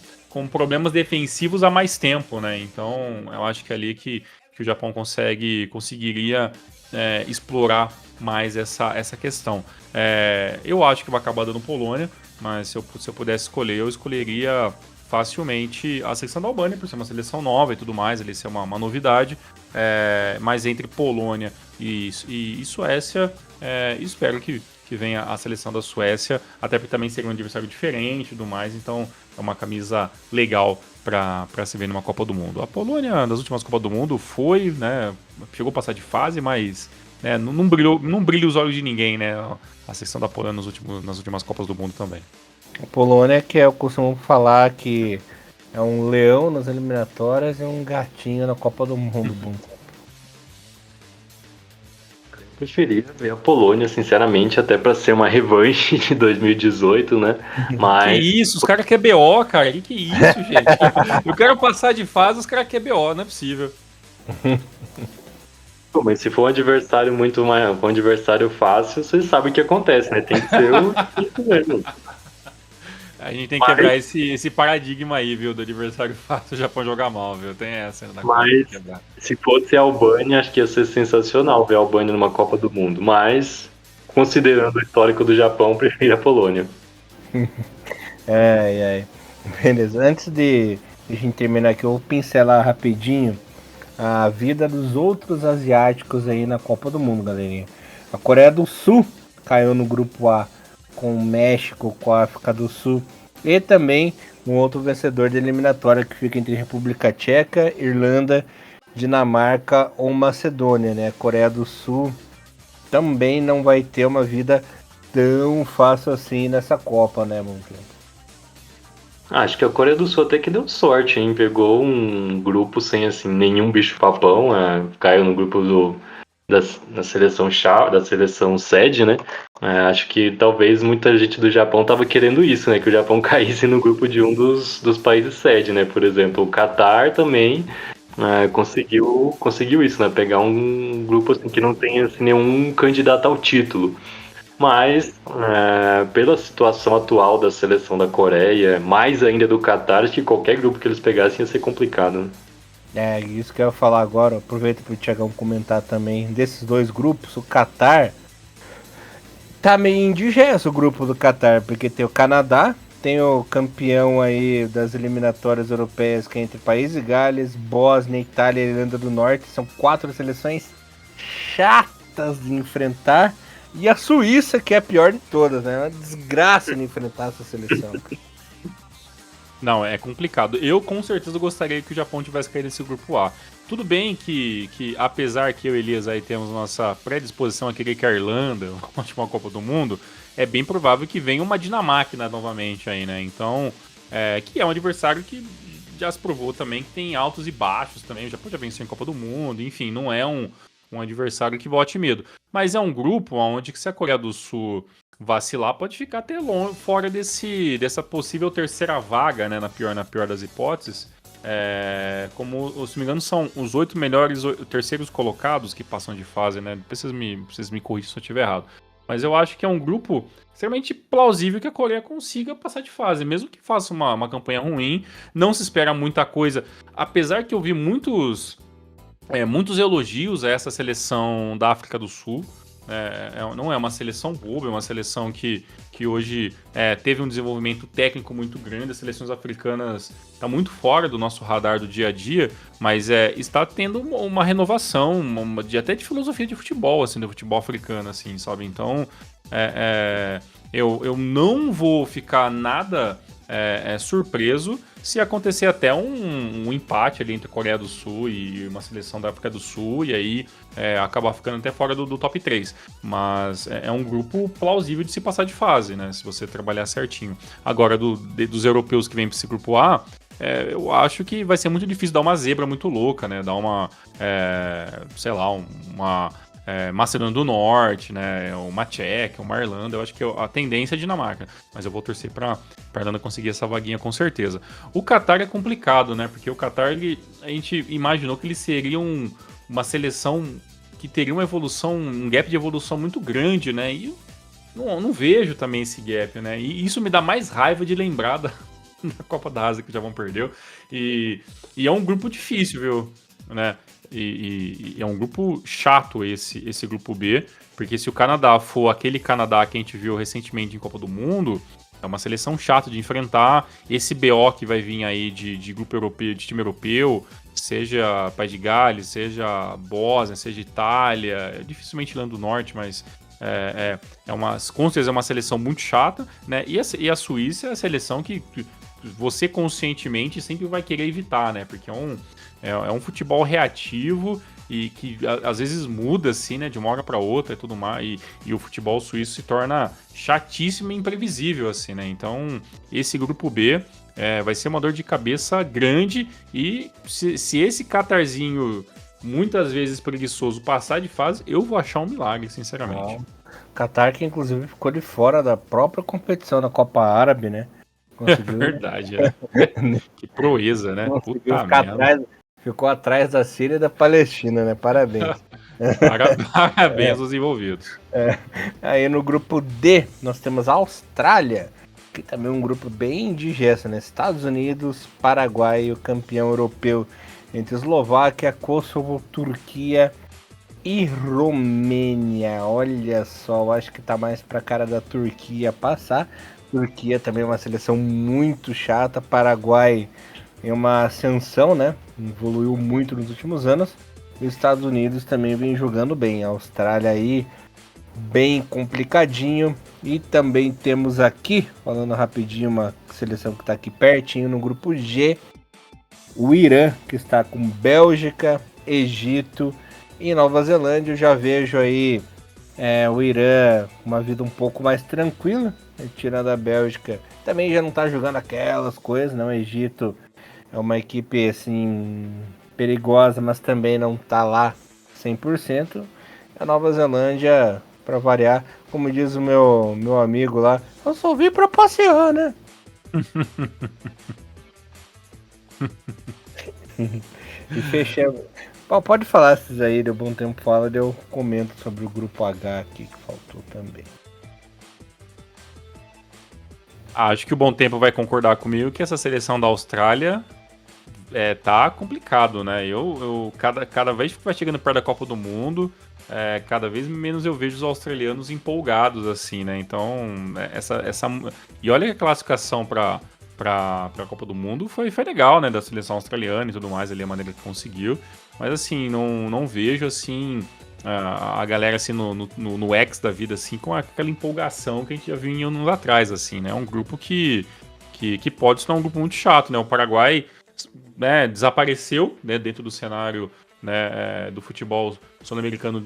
problemas defensivos há mais tempo, né? Então eu acho que é ali que o Japão conseguiria explorar mais essa questão. Eu acho que vai acabar dando Polônia, mas se eu pudesse escolher, eu escolheria facilmente a seleção da Albânia, por ser uma seleção nova e tudo mais, ali ser uma novidade, mas entre Polônia e Suécia, espero que venha a seleção da Suécia, até porque também seria um adversário diferente e tudo mais, então é uma camisa legal para se ver numa Copa do Mundo. A Polônia, nas últimas Copas do Mundo, foi, né, chegou a passar de fase, mas não brilha os olhos de ninguém, né, a seleção da Polônia nas últimas Copas do Mundo também. A Polônia, que eu costumo falar que é um leão nas eliminatórias e um gatinho na Copa do Mundo. Eu preferia ver a Polônia, sinceramente, até para ser uma revanche de 2018, né? Mas... Que isso, os caras querem BO, cara. Que isso, gente? Eu quero passar de fase, os caras querem BO, não é possível. Pô, mas se for um adversário muito mais, um adversário fácil, você sabe o que acontece, né? Tem que ser o difícil mesmo. A gente tem que quebrar esse paradigma aí, viu? Do adversário fácil, o Japão jogar mal, viu? Tem essa na Copa Mas pra quebrar. se fosse a Albânia, acho que ia ser sensacional ver a Albânia numa Copa do Mundo. Mas, considerando o histórico do Japão, prefiro a Polônia. Ai. Beleza, antes de a gente terminar aqui, eu vou pincelar rapidinho a vida dos outros asiáticos aí na Copa do Mundo, galerinha. A Coreia do Sul caiu no grupo A com o México, com a África do Sul e também um outro vencedor da eliminatória que fica entre República Tcheca, Irlanda, Dinamarca ou Macedônia, né? A Coreia do Sul também não vai ter uma vida tão fácil assim nessa Copa, né, mano? Acho que a Coreia do Sul até que deu sorte, hein? Pegou um grupo sem, assim, nenhum bicho-papão. Caiu no grupo da seleção da seleção sede, né? Acho que talvez muita gente do Japão tava querendo isso, né? Que o Japão caísse no grupo de um dos países sede, né? Por exemplo, o Catar também conseguiu isso, né? Pegar um grupo assim, que não tem assim, nenhum candidato ao título. Mas, pela situação atual da seleção da Coreia, mais ainda do Catar, acho que qualquer grupo que eles pegassem ia ser complicado. Né? É, isso que eu ia falar agora. Aproveita para o Thiagão comentar também. Desses dois grupos, o Catar tá meio indigesto, o grupo do Catar, porque tem o Canadá, tem o campeão aí das eliminatórias europeias, que é entre País de Gales, Bósnia, Itália e Irlanda do Norte. São 4 seleções chatas de enfrentar. E a Suíça, que é a pior de todas, né? É uma desgraça de enfrentar essa seleção. Não, é complicado. Eu com certeza gostaria que o Japão tivesse caído nesse grupo A. Tudo bem que apesar que eu e Elias aí temos nossa predisposição a querer que a Irlanda volte uma Copa do Mundo, é bem provável que venha uma Dinamarca novamente aí, né? Então, que é um adversário que já se provou também que tem altos e baixos também. O Japão já venceu em Copa do Mundo, enfim, não é um adversário que bote medo. Mas é um grupo onde que se a Coreia do Sul vacilar, pode ficar até fora dessa possível terceira vaga, né, na pior das hipóteses. Como, se não me engano, são os 8 melhores terceiros colocados que passam de fase, né? Depois vocês me corrigem se eu estiver errado. Mas eu acho que é um grupo extremamente plausível que a Coreia consiga passar de fase, mesmo que faça uma campanha ruim. Não se espera muita coisa, apesar que eu vi muitos elogios a essa seleção da África do Sul. Não é uma seleção boba, é uma seleção que hoje teve um desenvolvimento técnico muito grande. As seleções africanas estão muito fora do nosso radar do dia a dia, mas está tendo uma renovação, até de filosofia de futebol, assim, do futebol africano, assim, sabe? Então, eu não vou ficar nada surpreso se acontecer até um empate ali entre a Coreia do Sul e uma seleção da África do Sul, e aí acabar ficando até fora do top 3. Mas é um grupo plausível de se passar de fase, né? Se você trabalhar certinho. Agora, dos europeus que vêm para esse grupo A, eu acho que vai ser muito difícil dar uma zebra muito louca, né? Dar uma, sei lá, uma Macedônia do Norte, né? Uma Tcheca, uma Irlanda. Eu acho que a tendência é a Dinamarca. Mas eu vou torcer para a Irlanda conseguir essa vaguinha com certeza. O Catar é complicado, né? Porque o Catar, a gente imaginou que ele seria uma seleção que teria uma evolução, um gap de evolução muito grande, né? E eu não vejo também esse gap, né? E isso me dá mais raiva de lembrar da Copa da Ásia que o Japão perdeu. E é um grupo difícil, viu? Né? E é um grupo chato esse grupo B, porque se o Canadá for aquele Canadá que a gente viu recentemente em Copa do Mundo, é uma seleção chata de enfrentar. Esse BO que vai vir aí de grupo europeu, de time europeu, seja País de Gales, seja Bósnia, seja Itália, dificilmente Irlanda do Norte, mas com certeza é uma seleção muito chata, né? E a Suíça é a seleção que você conscientemente sempre vai querer evitar, né? Porque é um futebol reativo e que às vezes muda assim, né, de uma hora para outra e tudo mais, e o futebol suíço se torna chatíssimo e imprevisível assim, né? Então, esse grupo B vai ser uma dor de cabeça grande, e se esse Catarzinho muitas vezes preguiçoso passar de fase, eu vou achar um milagre, sinceramente. Qatar, que inclusive ficou de fora da própria competição da Copa Árabe, né? Conseguiu... É verdade, Que proeza, né? Conseguiu ficar atrás, Ficou atrás da Síria e da Palestina, né? Parabéns. Parabéns aos envolvidos. Aí no grupo D, nós temos a Austrália, que também é um grupo bem indigesto, né? Estados Unidos, Paraguai, o campeão europeu, entre Eslováquia, Kosovo, Turquia e Romênia. Olha só, eu acho que tá mais pra cara da Turquia passar. Turquia também é uma seleção muito chata. Paraguai é uma ascensão, né? Evoluiu muito nos últimos anos. Os Estados Unidos também vem jogando bem. A Austrália aí bem complicadinho. E também temos aqui, falando rapidinho, uma seleção que está aqui pertinho no grupo G, o Irã, que está com Bélgica, Egito e Nova Zelândia. Eu já vejo aí o Irã uma vida um pouco mais tranquila, né? Tirando a Bélgica, também já não está jogando aquelas coisas, né? O Egito é uma equipe assim perigosa, mas também não está lá 100%. A Nova Zelândia, para variar, como diz o meu amigo lá, eu só vim para passear, né? E fechamos. Pode falar esses aí, deu bom tempo fala, eu comento sobre o grupo H aqui que faltou também. Acho que o Bom Tempo vai concordar comigo que essa seleção da Austrália tá complicado, né? Cada vez que vai chegando perto da Copa do Mundo, cada vez menos eu vejo os australianos empolgados, assim, né? Então, e olha que a classificação para a Copa do Mundo foi legal, né? Da seleção australiana e tudo mais, ali a maneira que conseguiu. Mas, assim, não vejo, assim, a galera, assim, no X da vida, assim, com aquela empolgação que a gente já viu em anos atrás, assim, né? É um grupo que pode se tornar um grupo muito chato, né? O Paraguai, né, desapareceu, né, dentro do cenário, né, do futebol sul-americano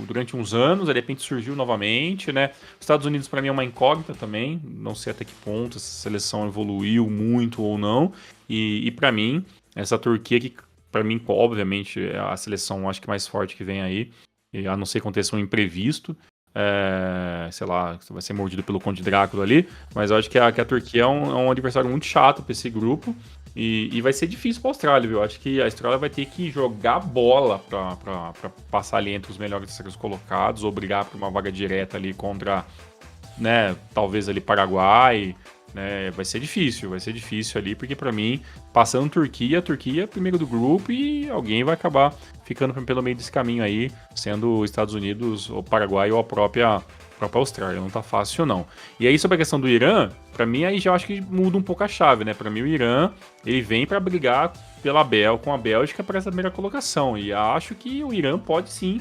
durante uns anos, aí de repente surgiu novamente, né? Os Estados Unidos para mim é uma incógnita também, não sei até que ponto essa seleção evoluiu muito ou não, e para mim, essa Turquia que para mim, obviamente, é a seleção acho que mais forte que vem aí, a não ser que aconteça um imprevisto, sei lá, vai ser mordido pelo Conde Drácula ali, mas eu acho que a Turquia é um adversário muito chato para esse grupo. E vai ser difícil para a Austrália, viu? Acho que a Austrália vai ter que jogar bola para passar ali entre os melhores terceiros colocados, ou brigar por uma vaga direta ali contra, né, talvez ali Paraguai, né? Vai ser difícil ali, porque para mim, passando a Turquia é primeiro do grupo e alguém vai acabar ficando pelo meio desse caminho aí, sendo os Estados Unidos, o Paraguai ou a própria Austrália, não tá fácil não. E aí sobre a questão do Irã, pra mim aí já acho que muda um pouco a chave, né? Pra mim o Irã, ele vem pra brigar com a Bélgica para essa primeira colocação, e acho que o Irã pode sim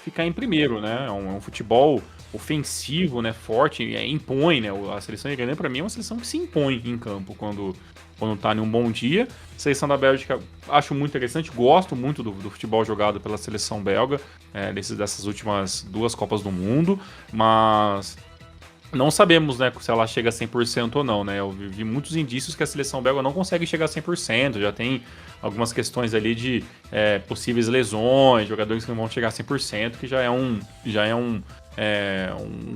ficar em primeiro, né? É um futebol ofensivo, né? Forte, impõe, né? A seleção iraniana pra mim é uma seleção que se impõe em campo quando tá em um bom dia. A seleção da Bélgica acho muito interessante, gosto muito do futebol jogado pela seleção belga, dessas últimas 2 Copas do Mundo, mas não sabemos, né, se ela chega a 100% ou não, né? Eu vi muitos indícios que a seleção belga não consegue chegar a 100%, já tem algumas questões ali de possíveis lesões, jogadores que não vão chegar a 100%, que já é um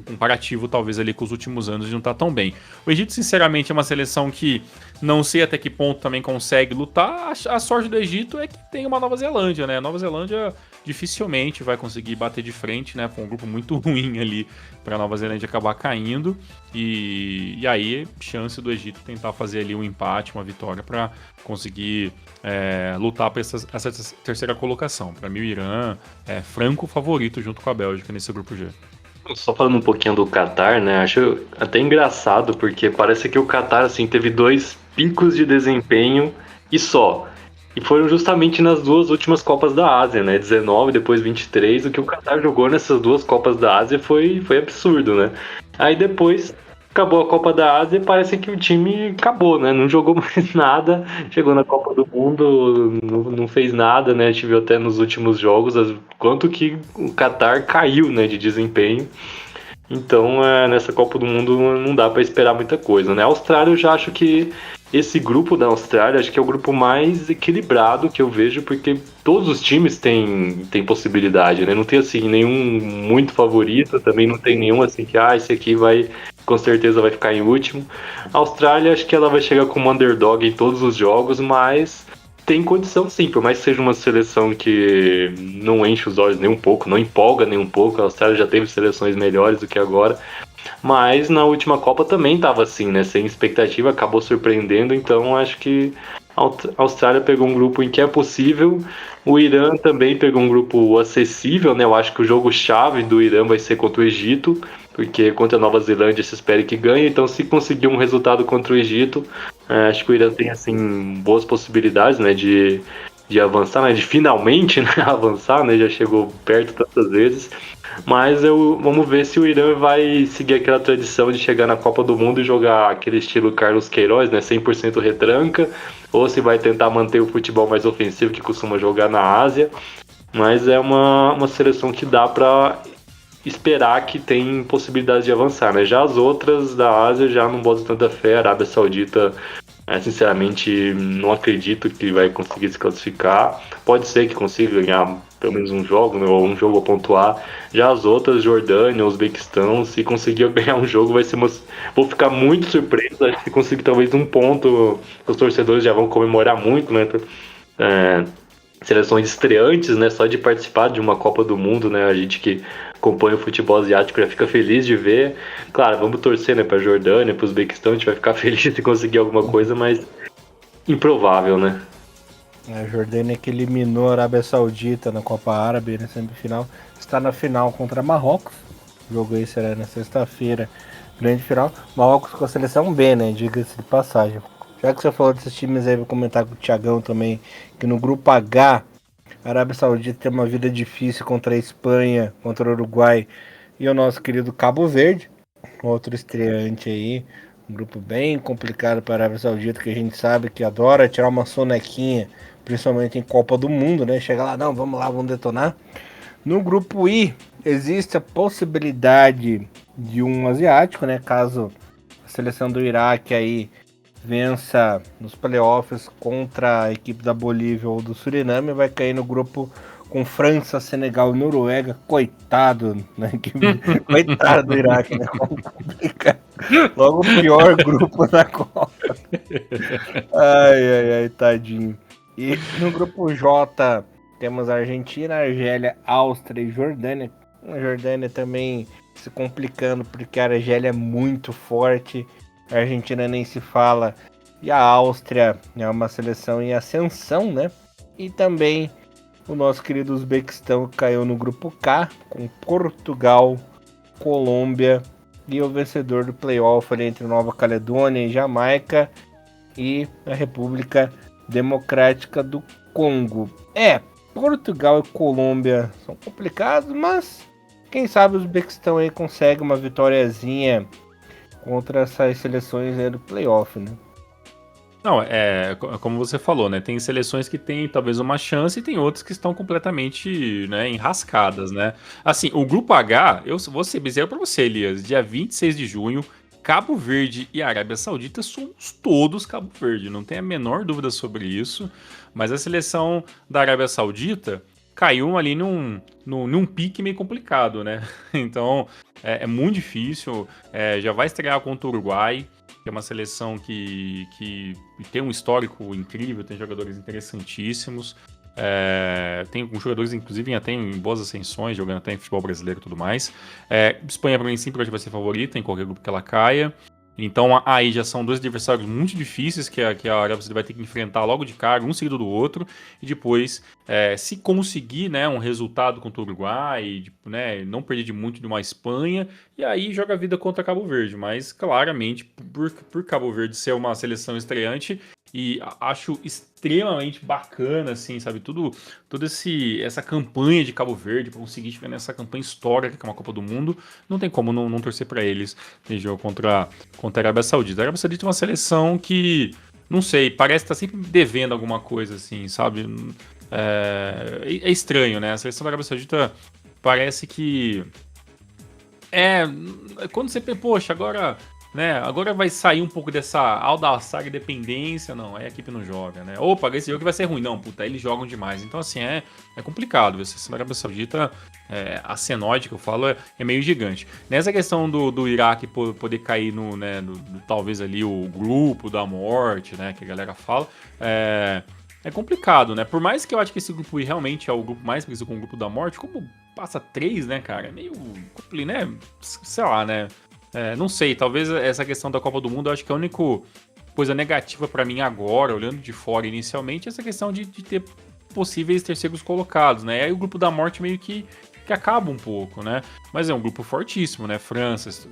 comparativo talvez ali com os últimos anos de não estar tão bem. O Egito, sinceramente, é uma seleção que não sei até que ponto também consegue lutar. A sorte do Egito é que tem uma Nova Zelândia, né? A Nova Zelândia dificilmente vai conseguir bater de frente, né? Foi um grupo muito ruim ali para a Nova Zelândia acabar caindo. E aí, chance do Egito tentar fazer ali um empate, uma vitória para conseguir lutar para essa terceira colocação. Para mim, o Irã é franco favorito junto com a Bélgica nesse grupo G. Só falando um pouquinho do Qatar, né? Acho até engraçado, porque parece que o Qatar assim, teve 2 picos de desempenho e só. E foram justamente nas 2 últimas Copas da Ásia, né? 19 e depois 23. O que o Qatar jogou nessas 2 Copas da Ásia foi absurdo, né? Aí depois acabou a Copa da Ásia e parece que o time acabou, né? Não jogou mais nada, chegou na Copa do Mundo, não fez nada, né? A gente viu até nos últimos jogos quanto que o Qatar caiu, né, de desempenho. Então, nessa Copa do Mundo não dá para esperar muita coisa, né? A Austrália, eu já acho que esse grupo da Austrália, acho que é o grupo mais equilibrado que eu vejo, porque todos os times têm possibilidade, né? Não tem, assim, nenhum muito favorito, também não tem nenhum, assim, que, esse aqui com certeza vai ficar em último. A Austrália, acho que ela vai chegar como underdog em todos os jogos, mas tem condição sim, por mais que seja uma seleção que não enche os olhos nem um pouco, não empolga nem um pouco, a Austrália já teve seleções melhores do que agora, mas na última Copa também estava assim, né? Sem expectativa, acabou surpreendendo, então acho que a Austrália pegou um grupo em que é possível, o Irã também pegou um grupo acessível, né? Eu acho que o jogo-chave do Irã vai ser contra o Egito, porque contra a Nova Zelândia se espera que ganhe, então se conseguir um resultado contra o Egito, acho que o Irã tem assim boas possibilidades, né, de avançar, né, de finalmente, né, avançar, né, já chegou perto tantas vezes, mas vamos ver se o Irã vai seguir aquela tradição de chegar na Copa do Mundo e jogar aquele estilo Carlos Queiroz, né, 100% retranca, ou se vai tentar manter o futebol mais ofensivo que costuma jogar na Ásia, mas é uma seleção que dá para esperar que tem possibilidade de avançar, né? Já as outras da Ásia já não boto tanta fé. A Arábia Saudita, sinceramente, não acredito que vai conseguir se classificar. Pode ser que consiga ganhar pelo menos um jogo, né? Ou um jogo a pontuar. Já as outras, Jordânia, Uzbequistão, se conseguir ganhar um jogo, vai ser vou ficar muito surpreso. Acho que se conseguir talvez um ponto, os torcedores já vão comemorar muito, né? Seleções estreantes, né? Só de participar de uma Copa do Mundo, né? A gente que acompanha o futebol asiático já fica feliz de ver. Claro, vamos torcer, né? Pra Jordânia, pro Uzbequistão, a gente vai ficar feliz de conseguir alguma coisa, mas improvável, né? A Jordânia que eliminou a Arábia Saudita na Copa Árabe na semifinal, está na final contra Marrocos. O jogo aí será na sexta-feira, grande final. Marrocos com a seleção B, né? Diga-se de passagem. Já que você falou desses times aí, vou comentar com o Thiagão também, que no grupo H, a Arábia Saudita tem uma vida difícil contra a Espanha, contra o Uruguai e o nosso querido Cabo Verde, outro estreante aí, um grupo bem complicado para a Arábia Saudita, que a gente sabe que adora tirar uma sonequinha, principalmente em Copa do Mundo, né? Chega lá, não, vamos lá, vamos detonar. No grupo I, existe a possibilidade de um asiático, né? Caso a seleção do Iraque aí vença nos playoffs contra a equipe da Bolívia ou do Suriname, vai cair no grupo com França, Senegal e Noruega. Coitado, né? Coitado do Iraque, né? Logo o pior grupo da Copa. Ai, tadinho. E no grupo J temos Argentina, Argélia, Áustria e Jordânia. A Jordânia também se complicando porque a Argélia é muito forte. A Argentina nem se fala. E a Áustria é uma seleção em ascensão, né? E também o nosso querido Uzbequistão caiu no grupo K, com Portugal, Colômbia e o vencedor do playoff ali entre Nova Caledônia e Jamaica e a República Democrática do Congo. Portugal e Colômbia são complicados, mas quem sabe o Uzbequistão aí consegue uma vitóriazinha contra essas seleções aí do playoff, né? Não, como você falou, né? Tem seleções que têm talvez uma chance e tem outras que estão completamente, né, enrascadas, né? Assim, o grupo H, eu vou ser bezerro pra você, Elias. Dia 26 de junho, Cabo Verde e Arábia Saudita somos todos Cabo Verde, não tem a menor dúvida sobre isso. Mas a seleção da Arábia Saudita caiu ali num pique meio complicado, né? Então, é muito difícil. Já vai estrear contra o Uruguai, que é uma seleção que tem um histórico incrível, tem jogadores interessantíssimos. Tem alguns jogadores, inclusive, até em boas ascensões, jogando até em futebol brasileiro e tudo mais. Espanha, para mim, sempre vai ser favorita em qualquer grupo que ela caia. Então aí já são dois adversários muito difíceis que a Arábia Saudita vai ter que enfrentar logo de cara, um seguido do outro, e depois, se conseguir, né, um resultado contra o Uruguai, né, não perder de muito de uma Espanha, e aí joga a vida contra Cabo Verde, mas claramente por Cabo Verde ser uma seleção estreante, e acho extremamente bacana, assim, sabe, toda essa campanha de Cabo Verde, para conseguir chegar nessa campanha histórica, que é uma Copa do Mundo, não tem como não torcer para eles em jogo contra a Arábia Saudita. A Arábia Saudita é uma seleção que, não sei, parece estar sempre devendo alguma coisa, assim, sabe? É estranho, né? A seleção da Arábia Saudita parece que... quando você pensa, poxa, agora... né? Agora vai sair um pouco dessa Al-Nassr dependência, não, aí a equipe não joga, né? Opa, esse jogo vai ser ruim, não, puta, eles jogam demais. Então, assim, é complicado. Você na Arábia Saudita, a senoide que eu falo é meio gigante. Nessa questão do Iraque poder cair talvez ali o grupo da morte, né, que a galera fala, é complicado, né? Por mais que eu acho que esse grupo I realmente é o grupo mais parecido com o grupo da morte, como passa 3, né, cara? É meio complicado, né? Sei lá, né? Não sei, talvez essa questão da Copa do Mundo, eu acho que a única coisa negativa pra mim agora, olhando de fora inicialmente, é essa questão de ter possíveis terceiros colocados, né? E aí o grupo da morte meio que acaba um pouco, né? Mas é um grupo fortíssimo, né? França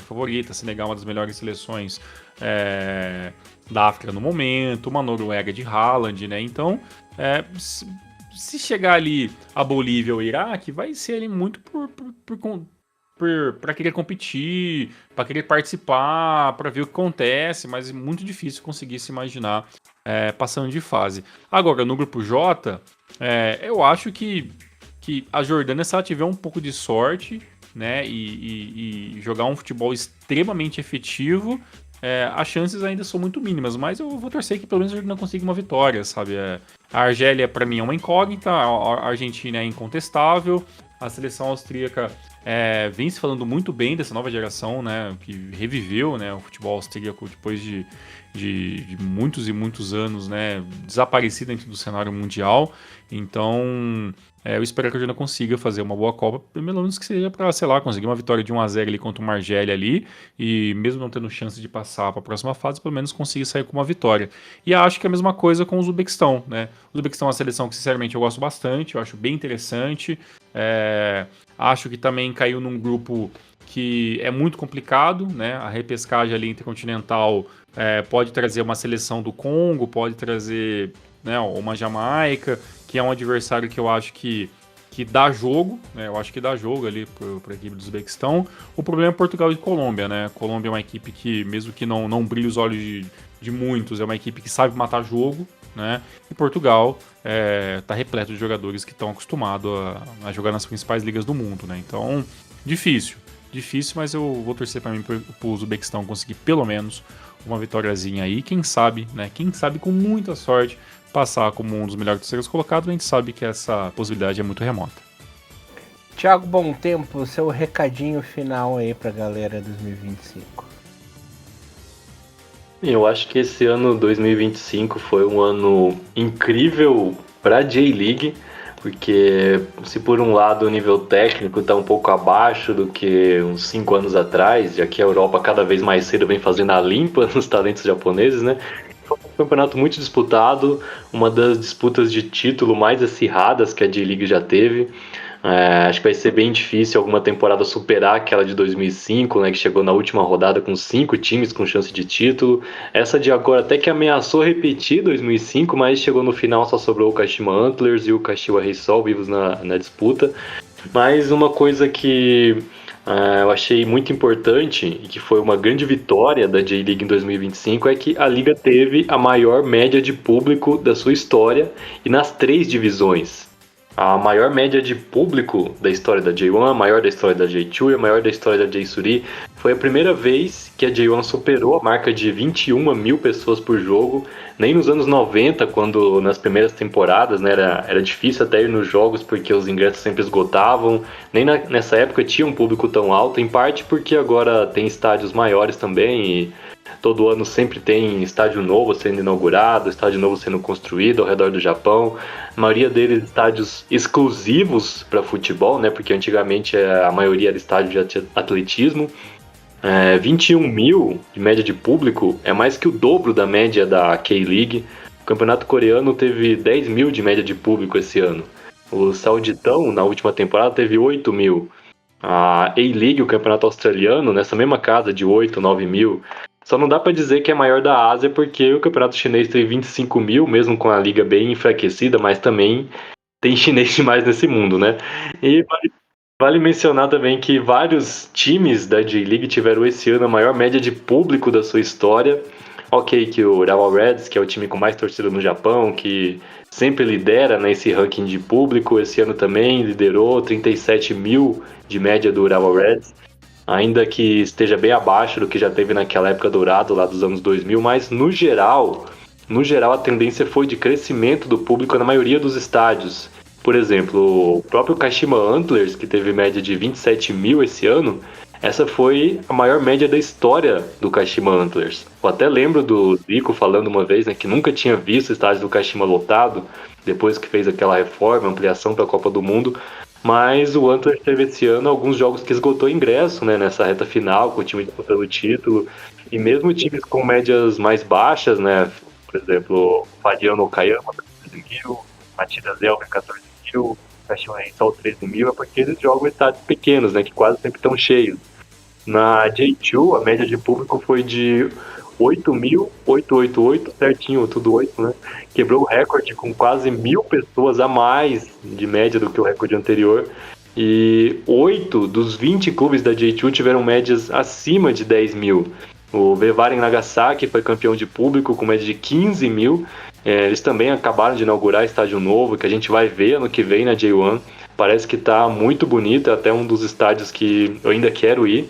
favorita, Senegal uma das melhores seleções da África no momento, uma Noruega de Haaland, né? Então, se chegar ali a Bolívia ou o Iraque, vai ser ali muito para querer competir, para querer participar, para ver o que acontece, mas é muito difícil conseguir se imaginar passando de fase. Agora, no grupo J, eu acho que a Jordânia, se ela tiver um pouco de sorte, né, e jogar um futebol extremamente efetivo, as chances ainda são muito mínimas, mas eu vou torcer que pelo menos a Jordânia consiga uma vitória, sabe? A Argélia, para mim, é uma incógnita, a Argentina é incontestável, a seleção austríaca vem se falando muito bem dessa nova geração, né, que reviveu, né, o futebol austríaco depois de muitos e muitos anos, né, desaparecido dentro do cenário mundial. Então, eu espero que a Argentina consiga fazer uma boa Copa, pelo menos que seja para, sei lá, conseguir uma vitória de 1-0 ali contra uma Argélia ali, e mesmo não tendo chance de passar para a próxima fase, pelo menos consiga sair com uma vitória. E acho que é a mesma coisa com o Uzbequistão, né? O Uzbequistão é uma seleção que, sinceramente, eu gosto bastante, eu acho bem interessante. Acho que também caiu num grupo que é muito complicado, né? A repescagem ali intercontinental pode trazer uma seleção do Congo, pode trazer, né, uma Jamaica, que é um adversário que eu acho que dá jogo, né? Eu acho que dá jogo ali para a equipe do Uzbequistão. O problema é Portugal e Colômbia, né? Colômbia é uma equipe que, mesmo que não brilhe os olhos de muitos, é uma equipe que sabe matar jogo, né? E Portugal tá repleto de jogadores que estão acostumados a jogar nas principais ligas do mundo, né? Então, difícil, mas eu vou torcer para mim pro Uzbequistão conseguir pelo menos uma vitóriazinha aí, quem sabe com muita sorte passar como um dos melhores terceiros colocados. A gente sabe que essa possibilidade é muito remota. Thiago Bom Tempo, seu recadinho final aí pra galera 2025. Eu acho que esse ano 2025 foi um ano incrível para a J-League, porque se por um lado o nível técnico está um pouco abaixo do que uns 5 anos atrás, já que a Europa cada vez mais cedo vem fazendo a limpa nos talentos japoneses, né? Foi um campeonato muito disputado, uma das disputas de título mais acirradas que a J-League já teve. Acho que vai ser bem difícil alguma temporada superar aquela de 2005, né, que chegou na última rodada com 5 times com chance de título. Essa de agora até que ameaçou repetir 2005, mas chegou no final, só sobrou o Kashima Antlers e o Kashiwa Reysol vivos na disputa. Mas uma coisa que eu achei muito importante e que foi uma grande vitória da J-League em 2025 é que a liga teve a maior média de público da sua história e nas 3 divisões. A maior média de público da história da J1, a maior da história da J2 e a maior da história da J-Suri. Foi a primeira vez que a J1 superou a marca de 21 mil pessoas por jogo. Nem nos anos 90, quando nas primeiras temporadas, né, era difícil até ir nos jogos porque os ingressos sempre esgotavam. Nem nessa época tinha um público tão alto, em parte porque agora tem estádios maiores também e todo ano sempre tem estádio novo sendo inaugurado, estádio novo sendo construído ao redor do Japão. A maioria deles estádios exclusivos para futebol, né? Porque antigamente a maioria era estádio de atletismo. 21 mil de média de público é mais que o dobro da média da K-League. O campeonato coreano teve 10 mil de média de público esse ano. O Sauditão, na última temporada, teve 8 mil. A A-League, o campeonato australiano, nessa mesma casa de 8, 9 mil. Só não dá pra dizer que é maior da Ásia porque o campeonato chinês tem 25 mil, mesmo com a liga bem enfraquecida, mas também tem chinês demais nesse mundo, né? E vale mencionar também que vários times da J-League tiveram esse ano a maior média de público da sua história. Ok, que o Urawa Reds, que é o time com mais torcida no Japão, que sempre lidera nesse ranking de público, esse ano também liderou 37 mil de média do Urawa Reds. Ainda que esteja bem abaixo do que já teve naquela época dourado lá dos anos 2000, mas no geral a tendência foi de crescimento do público na maioria dos estádios. Por exemplo, o próprio Kashima Antlers, que teve média de 27 mil esse ano, Essa foi a maior média da história do Kashima Antlers. Eu até lembro do Zico falando uma vez, né, que nunca tinha visto o estádio do Kashima lotado, depois que fez aquela reforma, ampliação para a Copa do Mundo. Mas o Antlers teve esse ano alguns jogos que esgotou ingresso, né, nessa reta final, com o time disputando o título. E mesmo times com médias mais baixas, né, por exemplo, Fadiano Okayama, 13 mil, Matias Elber, 14 mil, Kashima Reysol, 13 mil, é porque eles jogam em estádios pequenos, né, que quase sempre estão cheios. Na J2, a média de público foi de 8.888, certinho, tudo 8, né? Quebrou o recorde com quase 1.000 pessoas a mais de média do que o recorde anterior. E 8 dos 20 clubes da J2 tiveram médias acima de 10 mil. O Vevaren Nagasaki foi campeão de público com média de 15 mil. Eles também acabaram de inaugurar estádio novo, que a gente vai ver ano que vem na J1. Parece que está muito bonito, é até um dos estádios que eu ainda quero ir.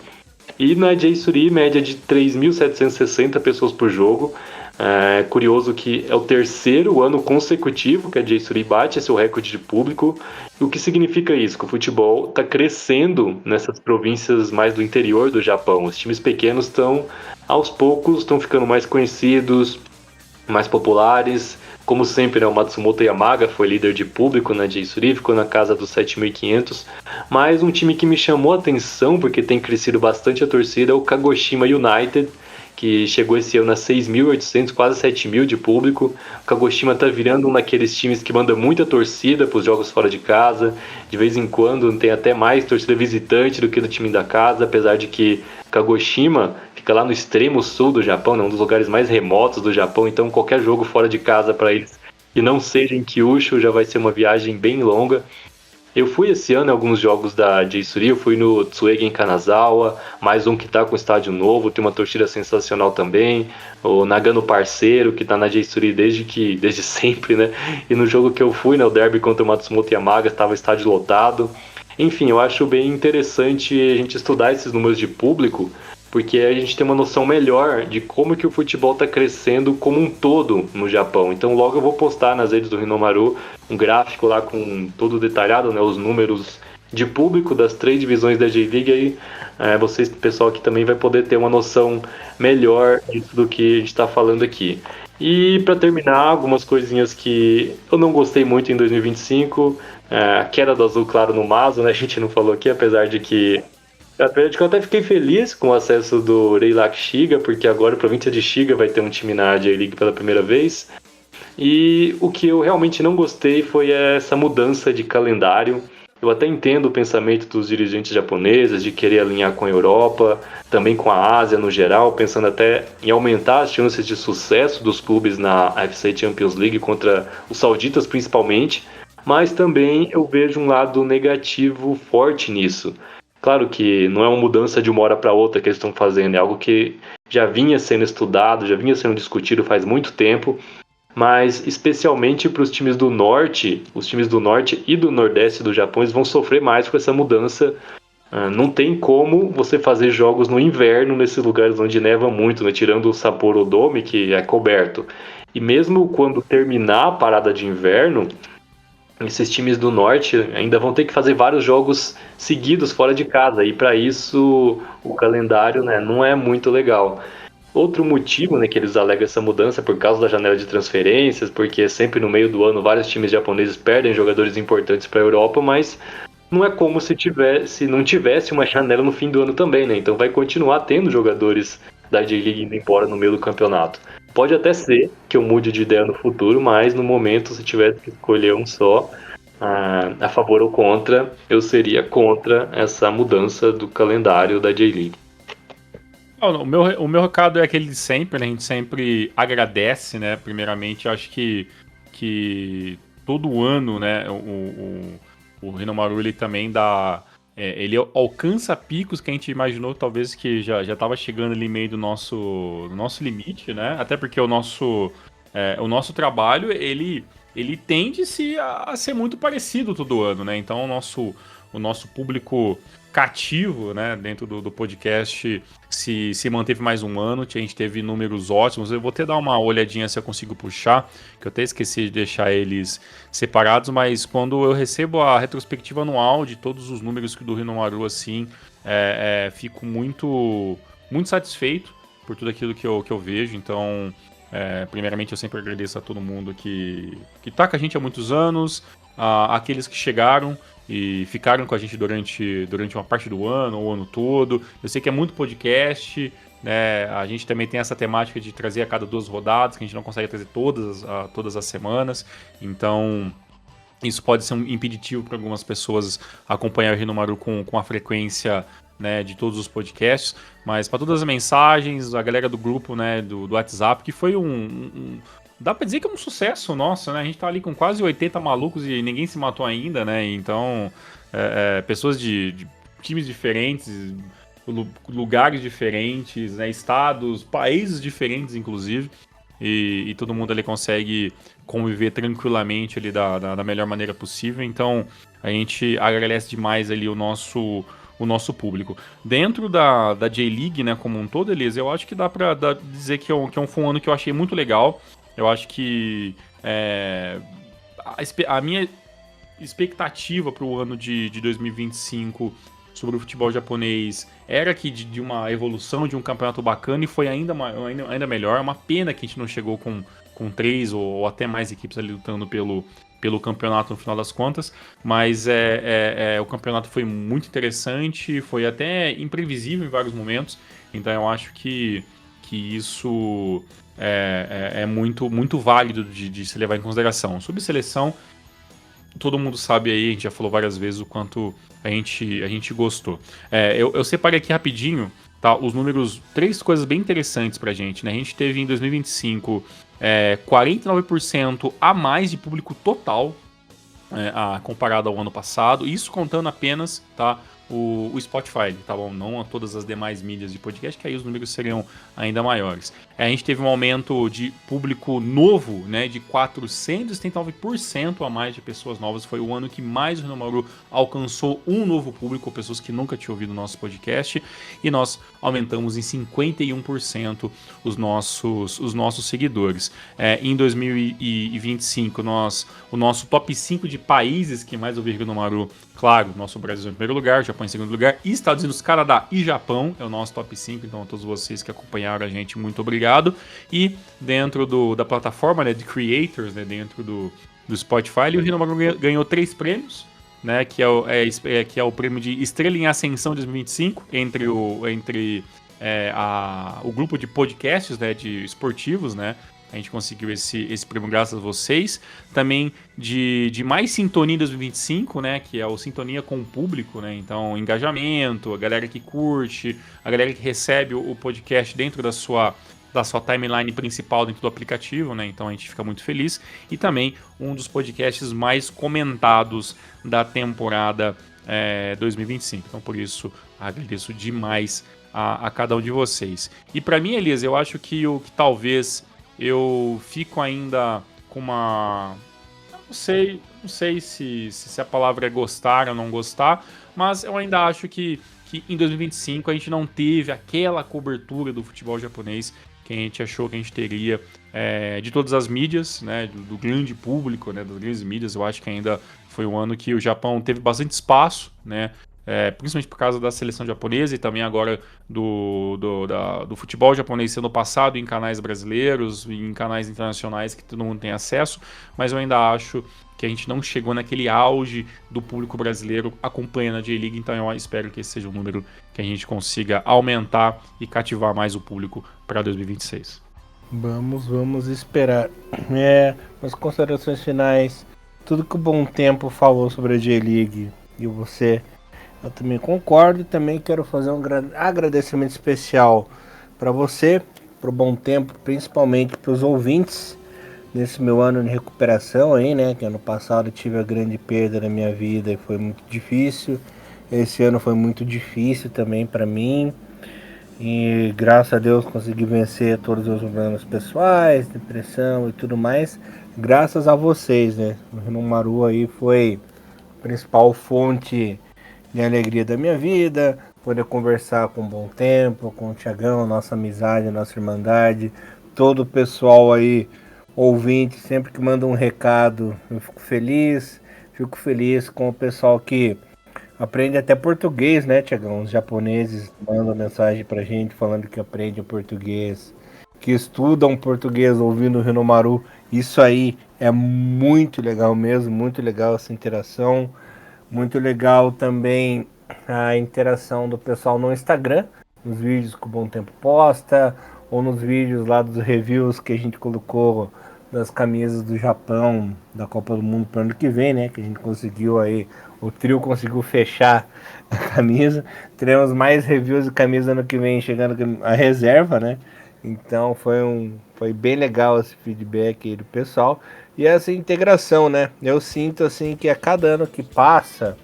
E na J-Suri, média de 3.760 pessoas por jogo. É curioso que é o terceiro ano consecutivo que a J-Suri bate esse recorde de público. E o que significa isso? Que o futebol está crescendo nessas províncias mais do interior do Japão. Os times pequenos estão, aos poucos, estão ficando mais conhecidos, mais populares. Como sempre, né, o Matsumoto Yamaga foi líder de público na J-Suri, ficou na casa dos 7.500. Mas um time que me chamou a atenção, porque tem crescido bastante a torcida, é o Kagoshima United, que chegou esse ano a 6.800, quase 7.000 de público. O Kagoshima tá virando um daqueles times que manda muita torcida para os jogos fora de casa. De vez em quando tem até mais torcida visitante do que do time da casa, apesar de que Kagoshima fica lá no extremo sul do Japão, né, um dos lugares mais remotos do Japão, então qualquer jogo fora de casa para eles que não seja em Kyushu já vai ser uma viagem bem longa. Eu fui esse ano em alguns jogos da J-Suri, eu fui no Tsuegen Kanazawa, mais um que tá com estádio novo, tem uma torcida sensacional também, o Nagano Parceiro, que tá na J-Suri desde sempre, né? E no jogo que eu fui, né, o derby contra o Matsumoto Yamaga, estava o estádio lotado. Enfim, eu acho bem interessante a gente estudar esses números de público, porque a gente tem uma noção melhor de como que o futebol está crescendo como um todo no Japão. Então logo eu vou postar nas redes do Hinomaru um gráfico lá com todo detalhado, né, os números de público das 3 divisões da J-League, aí vocês, pessoal, aqui também vai poder ter uma noção melhor disso do que a gente está falando aqui. E para terminar, algumas coisinhas que eu não gostei muito em 2025, a queda do azul claro no Mazo, né, a gente não falou aqui, apesar de que eu até fiquei feliz com o acesso do Reilak Shiga, porque agora a província de Shiga vai ter um time na J-League pela primeira vez. E o que eu realmente não gostei foi essa mudança de calendário. Eu até entendo o pensamento dos dirigentes japoneses de querer alinhar com a Europa, também com a Ásia no geral, pensando até em aumentar as chances de sucesso dos clubes na AFC Champions League contra os sauditas principalmente, mas também eu vejo um lado negativo forte nisso. Claro que não é uma mudança de uma hora para outra que eles estão fazendo, é algo que já vinha sendo estudado, já vinha sendo discutido faz muito tempo, mas especialmente para os times do norte e do nordeste do Japão, eles vão sofrer mais com essa mudança. Não tem como você fazer jogos no inverno nesses lugares onde neva muito, né? Tirando o Sapporo Dome, que é coberto. E mesmo quando terminar a parada de inverno, esses times do norte ainda vão ter que fazer vários jogos seguidos fora de casa, e para isso o calendário, né, não é muito legal. Outro motivo, né, que eles alegam essa mudança é por causa da janela de transferências, porque sempre no meio do ano vários times japoneses perdem jogadores importantes para a Europa, mas não é como se não tivesse uma janela no fim do ano também, né? Então vai continuar tendo jogadores da J-League indo embora no meio do campeonato. Pode até ser que eu mude de ideia no futuro, mas no momento, se tivesse que escolher um só, a favor ou contra, eu seria contra essa mudança do calendário da J-League. O meu recado é aquele de sempre, né? A gente sempre agradece, né? Primeiramente, eu acho que todo ano, né? O Hinomaru, ele também dá... ele alcança picos que a gente imaginou talvez que já estava chegando ali meio do nosso limite, né? Até porque o nosso trabalho, ele tende a ser muito parecido todo ano, né? Então o nosso público cativo, né, dentro do podcast se manteve mais um ano, a gente teve números ótimos. Eu vou até dar uma olhadinha se eu consigo puxar, que eu até esqueci de deixar eles separados, mas quando eu recebo a retrospectiva anual de todos os números do Hinomaru, assim, fico muito, muito satisfeito por tudo aquilo que eu vejo. Então, primeiramente, eu sempre agradeço a todo mundo que tá com a gente há muitos anos, aqueles que chegaram e ficaram com a gente durante uma parte do ano, ou o ano todo. Eu sei que é muito podcast, né? A gente também tem essa temática de trazer a cada 2 rodadas, que a gente não consegue trazer todas as semanas. Então, isso pode ser um impeditivo para algumas pessoas acompanhar o Hinomaru com a frequência, né, de todos os podcasts. Mas para todas as mensagens, a galera do grupo, né, do WhatsApp, que foi dá pra dizer que é um sucesso nosso, né? A gente tá ali com quase 80 malucos e ninguém se matou ainda, né? Então, pessoas de times diferentes, lugares diferentes, né? Estados, países diferentes, inclusive. E todo mundo ali consegue conviver tranquilamente ali da melhor maneira possível. Então, a gente agradece demais ali o nosso público. Dentro da J-League, né, como um todo, Elisa, eu acho que dá pra dizer que foi um ano que eu achei muito legal. Eu acho que a minha expectativa para o ano de 2025 sobre o futebol japonês era que de uma evolução, de um campeonato bacana, e foi ainda melhor. É uma pena que a gente não chegou com 3 ou até mais equipes ali lutando pelo campeonato no final das contas, mas o campeonato foi muito interessante, foi até imprevisível em vários momentos. Então eu acho que isso é muito, muito válido de se levar em consideração. Sobre seleção, todo mundo sabe aí, a gente já falou várias vezes o quanto a gente gostou. Eu separei aqui rapidinho, tá, os números, 3 coisas bem interessantes pra gente, né? A gente teve em 2025 49% a mais de público total, comparado ao ano passado, isso contando apenas, tá, o Spotify, tá bom? Não a todas as demais mídias de podcast, que aí os números seriam ainda maiores. A gente teve um aumento de público novo, né, de 479% a mais de pessoas novas. Foi o ano que mais o Hinomaru alcançou um novo público, pessoas que nunca tinham ouvido o nosso podcast, e nós aumentamos em 51% os nossos seguidores. Em 2025, o nosso top 5 de países que mais ouviram o Hinomaru, claro, nosso Brasil em primeiro lugar, Japão em segundo lugar, e Estados Unidos, Canadá e Japão é o nosso top 5. Então, a todos vocês que acompanharam a gente, muito obrigado. E dentro da plataforma, né, de Creators, né, dentro do Spotify, o Hinomaru ganhou 3 prêmios, né, que é o prêmio de Estrela em Ascensão 2025 entre o grupo de podcasts, né, de esportivos, né. A gente conseguiu esse prêmio graças a vocês. Também de mais sintonia em 2025, né? Que é o sintonia com o público, né? Então, engajamento, a galera que curte, a galera que recebe o podcast dentro da sua timeline principal dentro do aplicativo, né? Então a gente fica muito feliz. E também um dos podcasts mais comentados da temporada 2025. Então, por isso, agradeço demais a cada um de vocês. E para mim, Elisa, eu acho que o que talvez eu fico ainda com uma... Não sei se a palavra é gostar ou não gostar, mas eu ainda acho que em 2025 a gente não teve aquela cobertura do futebol japonês que a gente achou que a gente teria de todas as mídias, né, do grande público, né, das grandes mídias. Eu acho que ainda foi um ano que o Japão teve bastante espaço, né, principalmente por causa da seleção japonesa e também agora do futebol japonês sendo passado em canais brasileiros e em canais internacionais que todo mundo tem acesso, mas eu ainda acho que a gente não chegou naquele auge do público brasileiro acompanhando a J-League, então eu espero que esse seja um número que a gente consiga aumentar e cativar mais o público para 2026. Vamos esperar. As considerações finais, tudo que o Bom Tempo falou sobre a J-League e você, eu também concordo, e também quero fazer um agradecimento especial para você, para o Bom Tempo, principalmente para os ouvintes, nesse meu ano de recuperação aí, né, que ano passado eu tive a grande perda na minha vida e foi muito difícil, esse ano foi muito difícil também para mim, e graças a Deus consegui vencer todos os meus problemas pessoais, depressão e tudo mais, graças a vocês, né, o Hinomaru aí foi a principal fonte e a alegria da minha vida, poder conversar com o Bom Tempo, com o Thiagão, nossa amizade, nossa irmandade, todo o pessoal aí, ouvinte, sempre que manda um recado, eu fico feliz com o pessoal que aprende até português, né, Thiagão? Os japoneses mandam mensagem pra gente falando que aprende português, que estudam português ouvindo o Rinomaru. Isso aí é muito legal mesmo, muito legal essa interação. Muito legal também a interação do pessoal no Instagram, nos vídeos que o Bom Tempo posta, ou nos vídeos lá dos reviews que a gente colocou das camisas do Japão, da Copa do Mundo para o ano que vem, né? Que a gente conseguiu aí, o trio conseguiu fechar a camisa. Teremos mais reviews de camisa ano que vem, chegando a reserva, né? Então foi bem legal esse feedback aí do pessoal. E essa integração, né? Eu sinto assim que a cada ano que passa,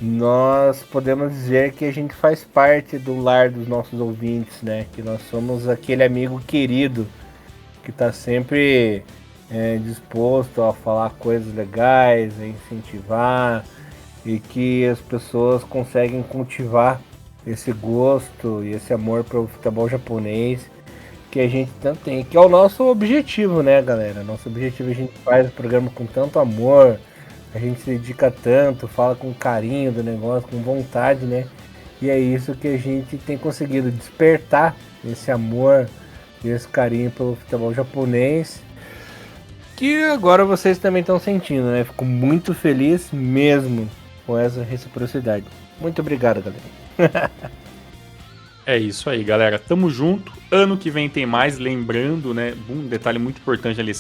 nós podemos dizer que a gente faz parte do lar dos nossos ouvintes, né? Que nós somos aquele amigo querido que está sempre disposto a falar coisas legais, a incentivar, e que as pessoas conseguem cultivar esse gosto e esse amor pelo futebol japonês que a gente tanto tem, que é o nosso objetivo, né, galera? Nosso objetivo, a gente faz o programa com tanto amor, a gente se dedica tanto, fala com carinho do negócio, com vontade, né? E é isso que a gente tem conseguido despertar, esse amor e esse carinho pelo futebol japonês, que agora vocês também estão sentindo, né? Fico muito feliz mesmo com essa reciprocidade. Muito obrigado, galera. É isso aí, galera. Tamo junto. Ano que vem tem mais. Lembrando, né? Um detalhe muito importante ali.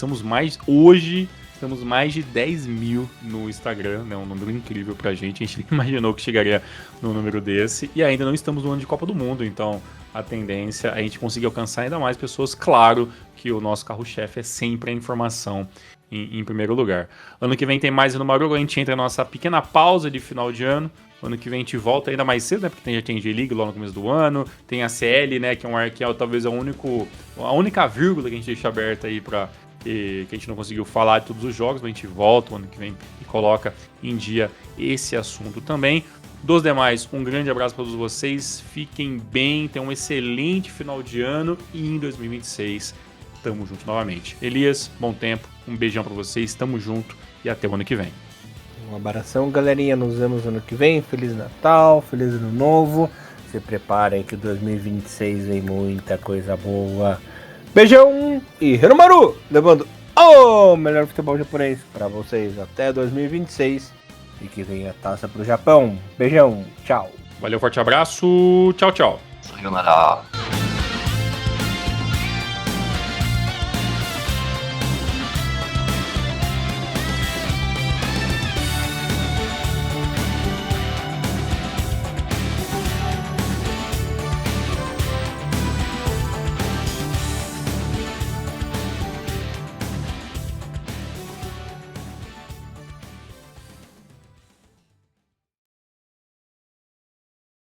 Hoje estamos mais de 10 mil no Instagram, né? Um número incrível pra gente. A gente nem imaginou que chegaria num número desse. E ainda não estamos no ano de Copa do Mundo. Então, a tendência é a gente conseguir alcançar ainda mais pessoas. Claro que o nosso carro-chefe é sempre a informação em primeiro lugar. Ano que vem tem mais no Marugo. A gente entra na nossa pequena pausa de final de ano. Ano que vem a gente volta ainda mais cedo, né? Porque já tem J-League lá no começo do ano. Tem a CL, né? Que é talvez a única vírgula que a gente deixa aberta aí que a gente não conseguiu falar de todos os jogos. Mas a gente volta o ano que vem e coloca em dia esse assunto também. Dos demais, um grande abraço para todos vocês. Fiquem bem, tenham um excelente final de ano. E em 2026, tamo junto novamente. Elias, bom tempo. Um beijão para vocês. Tamo junto e até o ano que vem. Um abração, galerinha. Nos vemos ano que vem. Feliz Natal, feliz Ano Novo. Se preparem que 2026 vem muita coisa boa. Beijão e Rinomaru, levando o melhor futebol japonês para vocês até 2026. E que venha a taça pro Japão. Beijão, tchau. Valeu, forte abraço. Tchau, tchau. Sayonara.